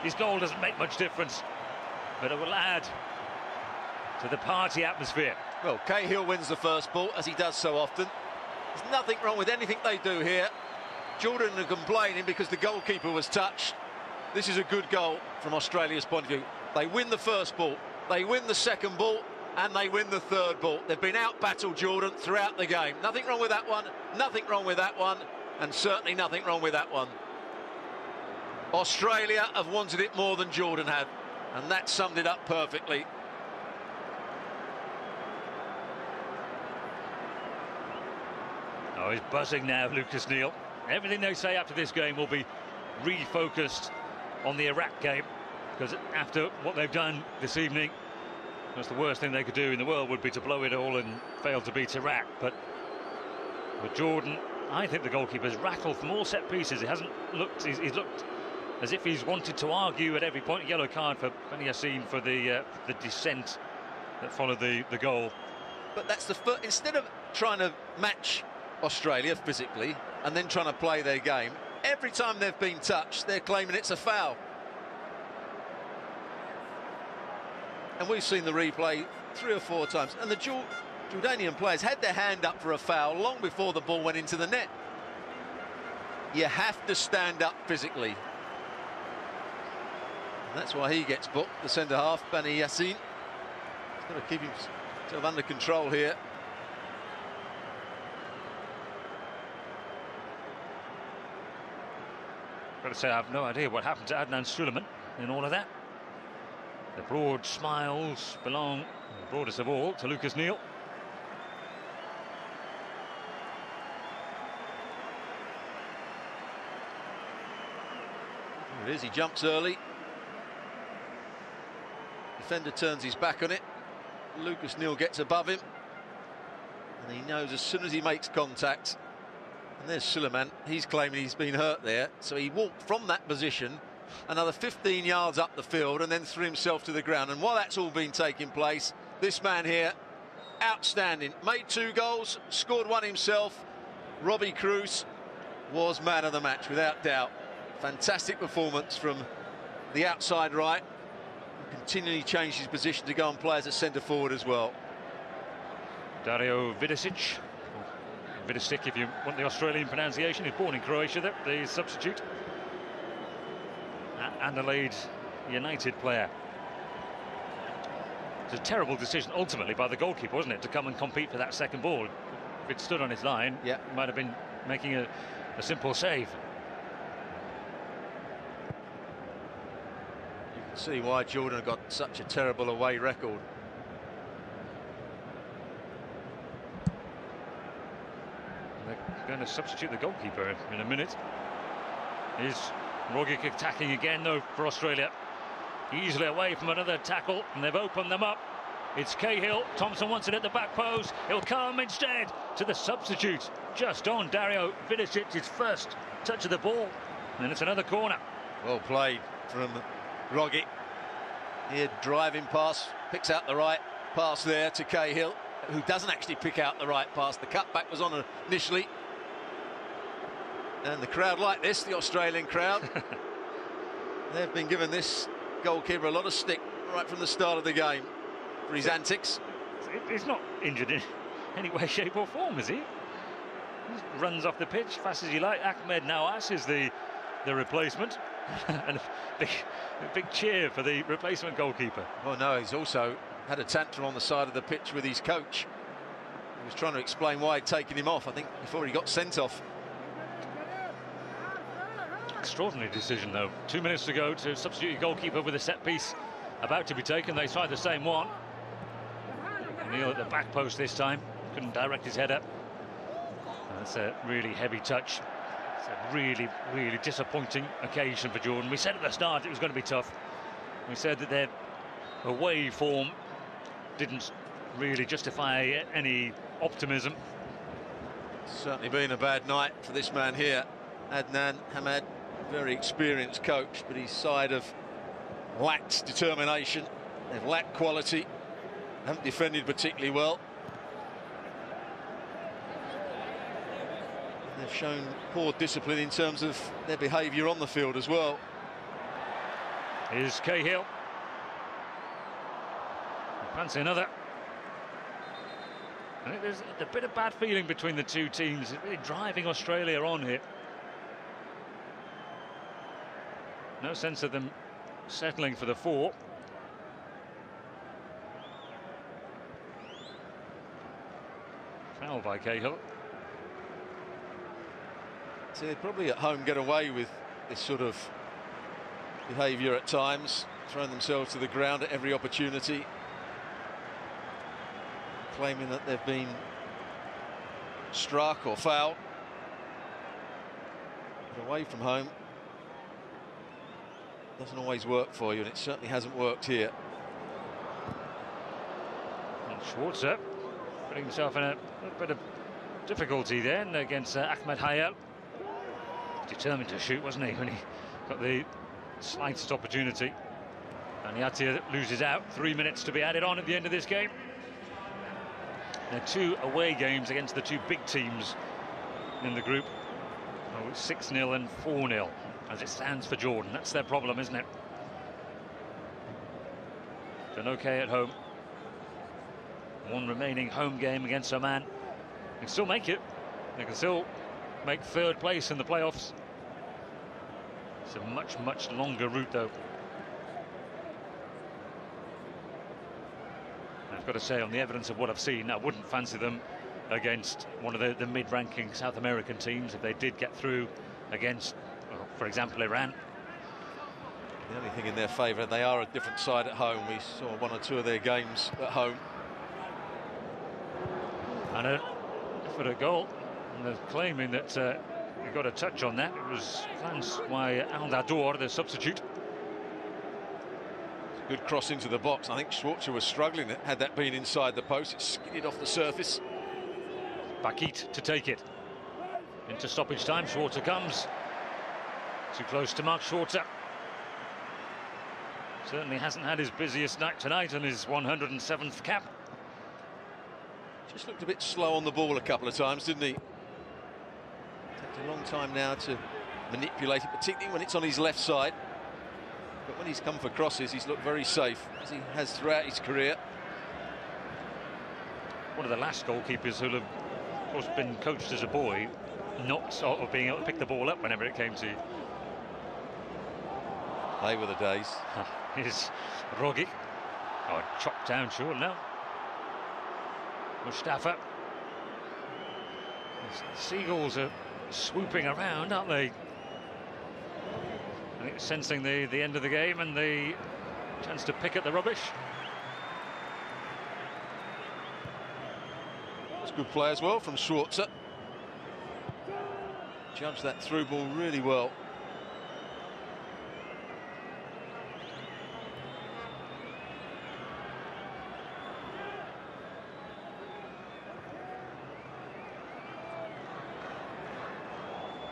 His goal doesn't make much difference, but it will add to the party atmosphere. Well, Cahill wins the first ball, as he does so often. There's nothing wrong with anything they do here. Jordan are complaining because the goalkeeper was touched. This is a good goal from Australia's point of view. They win the first ball, they win the second ball, and they win the third ball. They've been out-battled, Jordan, throughout the game. Nothing wrong with that one, nothing wrong with that one, and certainly nothing wrong with that one. Australia have wanted it more than Jordan had, and that summed it up perfectly. Oh, he's buzzing now, Lucas Neal. Everything they say after this game will be refocused on the Iraq game, because after what they've done this evening, that's the worst thing they could do in the world would be to blow it all and fail to beat Iraq. But with Jordan, I think the goalkeeper's rattled from all set pieces. He hasn't looked, he's looked as if he's wanted to argue at every point. Yellow card for Beni Yassin for the dissent that followed the goal. But that's the first, instead of trying to match Australia physically and then trying to play their game, every time they've been touched, they're claiming it's a foul. And we've seen the replay 3 or 4 times, and the Jordanian players had their hand up for a foul long before the ball went into the net. You have to stand up physically. And that's why he gets booked, the centre-half, Beni Yassin. He's got to keep himself under control here. Got to say, I have no idea what happened to Adnan Suleiman in all of that. The broad smiles belong, the broadest of all, to Lucas Neal. There it is, he jumps early. Defender turns his back on it. Lucas Neal gets above him. And he knows as soon as he makes contact, and there's Suleiman, he's claiming he's been hurt there, so he walked from that position another 15 yards up the field and then threw himself to the ground. And while that's all been taking place, this man here, outstanding, made 2 goals, scored 1 himself. Robbie Cruz was man of the match without doubt. Fantastic performance from the outside right, continually changed his position to go and play as a centre forward as well. Dario Vidicic, Vidicic if you want the Australian pronunciation, he's born in Croatia, the substitute. Adelaide United player. It's a terrible decision ultimately by the goalkeeper, wasn't it, to come and compete for that second ball. If it stood on his line, yeah, he might have been making a simple save. You can see why Jordan got such a terrible away record. They're going to substitute the goalkeeper in a minute. Is Rogic attacking again though for Australia? Easily away from another tackle, and they've opened them up. It's Cahill. Thompson wants it at the back post. He'll come instead to the substitute, just on Dario Vidicic, his first touch of the ball, and it's another corner. Well played from Rogic. Here, driving pass, picks out the right pass there to Cahill, who doesn't actually pick out the right pass. The cutback was on initially, and the crowd like this, the Australian crowd. They've been giving this goalkeeper a lot of stick right from the start of the game for his antics. He's not injured in any way, shape or form, is he? He just runs off the pitch fast as you like. Ahmed Nawaz is the replacement. And a big cheer for the replacement goalkeeper. Well, no, he's also had a tantrum on the side of the pitch with his coach. He was trying to explain why he'd taken him off, I think, before he got sent off. Extraordinary decision, though. 2 minutes to go to substitute your goalkeeper with a set piece about to be taken. They tried the same one. Neil at the back post this time. Couldn't direct his head up. That's a really heavy touch. It's a really, really disappointing occasion for Jordan. We said at the start it was going to be tough. We said that their away form didn't really justify any optimism. Certainly been a bad night for this man here, Adnan Hamad. Very experienced coach, but his side have lacked determination. They've lacked quality. Haven't defended particularly well. They've shown poor discipline in terms of their behaviour on the field as well. Here's Cahill. Fancy another. I think there's a bit of bad feeling between the two teams. It's really driving Australia on here. No sense of them settling for the 4. Foul by Cahill. So they'd probably at home get away with this sort of behaviour at times, throwing themselves to the ground at every opportunity, claiming that they've been struck or fouled. But away from home doesn't always work for you, and it certainly hasn't worked here. And Schwarzer putting himself in a bit of difficulty then against Ahmed Hayal. Determined to shoot, wasn't he, when he got the slightest opportunity. And Yatir loses out. 3 minutes to be added on at the end of this game. There are 2 away games against the 2 big teams in the group. 6-0 and 4-0 as it stands for Jordan. That's their problem, isn't it? Done okay at home. 1 remaining home game against Oman. They can still make it. They can still make 3rd place in the playoffs. It's a much, much longer route, though. I've got to say, on the evidence of what I've seen, I wouldn't fancy them against one of the mid-ranking South American teams if they did get through against, well, for example, Iran. The only thing in their favour, they are a different side at home. We saw 1 or 2 of their games at home. And for a goal, and they're claiming that we got a touch on that. It was glanced by Aldador, the substitute. Good cross into the box. I think Schwarzer was struggling had that been inside the post. It skidded off the surface. Bakit to take it. Into stoppage time, Schwarzer comes. Too close to Mark Schwarzer. Certainly hasn't had his busiest night tonight on his 107th cap. Just looked a bit slow on the ball a couple of times, didn't he? Takes a long time now to manipulate it, particularly when it's on his left side. But when he's come for crosses, he's looked very safe, as he has throughout his career. One of the last goalkeepers who'll have, of course, been coached as a boy, not sort of being able to pick the ball up whenever it came to. They were the days. Here's Rogi. Oh, chopped down, sure, no. Mustafa. The Seagulls are swooping around, aren't they? I think sensing the end of the game and the chance to pick at the rubbish. That's good play as well from Schwarzer. Judged that through ball really well.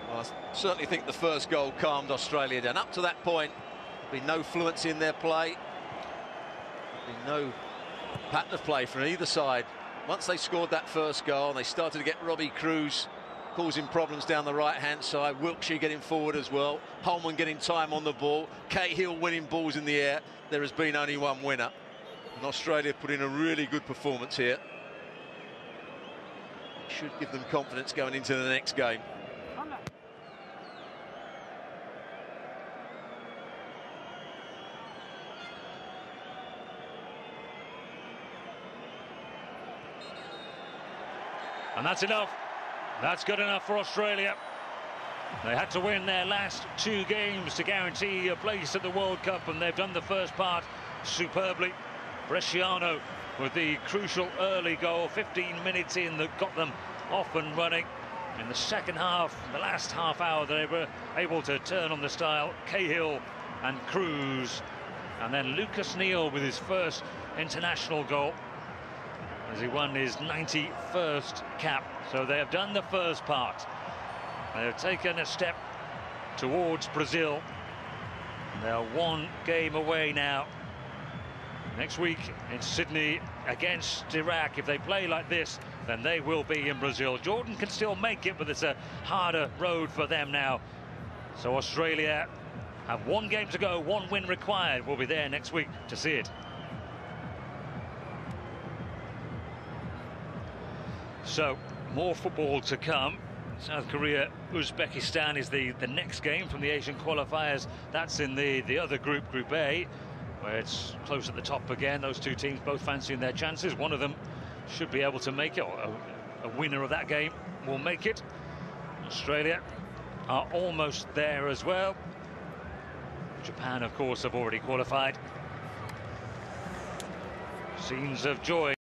I certainly think the first goal calmed Australia down. Up to that point, there'd been no fluency in their play. There'd been no pattern of play from either side. Once they scored that first goal, they started to get Robbie Cruz causing problems down the right-hand side. Wilkshire getting forward as well. Holman getting time on the ball. Cahill winning balls in the air. There has been only one winner. And Australia put in a really good performance here. Should give them confidence going into the next game. And that's enough. That's good enough for Australia. They had to win their last two games to guarantee a place at the World Cup, and they've done the first part superbly. Bresciano with the crucial early goal, 15 minutes in, that got them off and running. In the second half, the last half hour, they were able to turn on the style. Cahill and Cruz, and then Lucas Neal with his first international goal, as he won his 91st cap. So they have done the first part. They have taken a step towards Brazil. They're one game away now. Next week in Sydney against Iraq. If they play like this, then they will be in Brazil. Jordan can still make it, but it's a harder road for them now. So Australia have one game to go, one win required. We'll be there next week to see it. So, more football to come. South Korea, Uzbekistan is the next game from the Asian qualifiers. That's in the other group, Group A, where it's close at the top again. Those two teams both fancying their chances. One of them should be able to make it, or a winner of that game will make it. Australia are almost there as well. Japan, of course, have already qualified. Scenes of joy.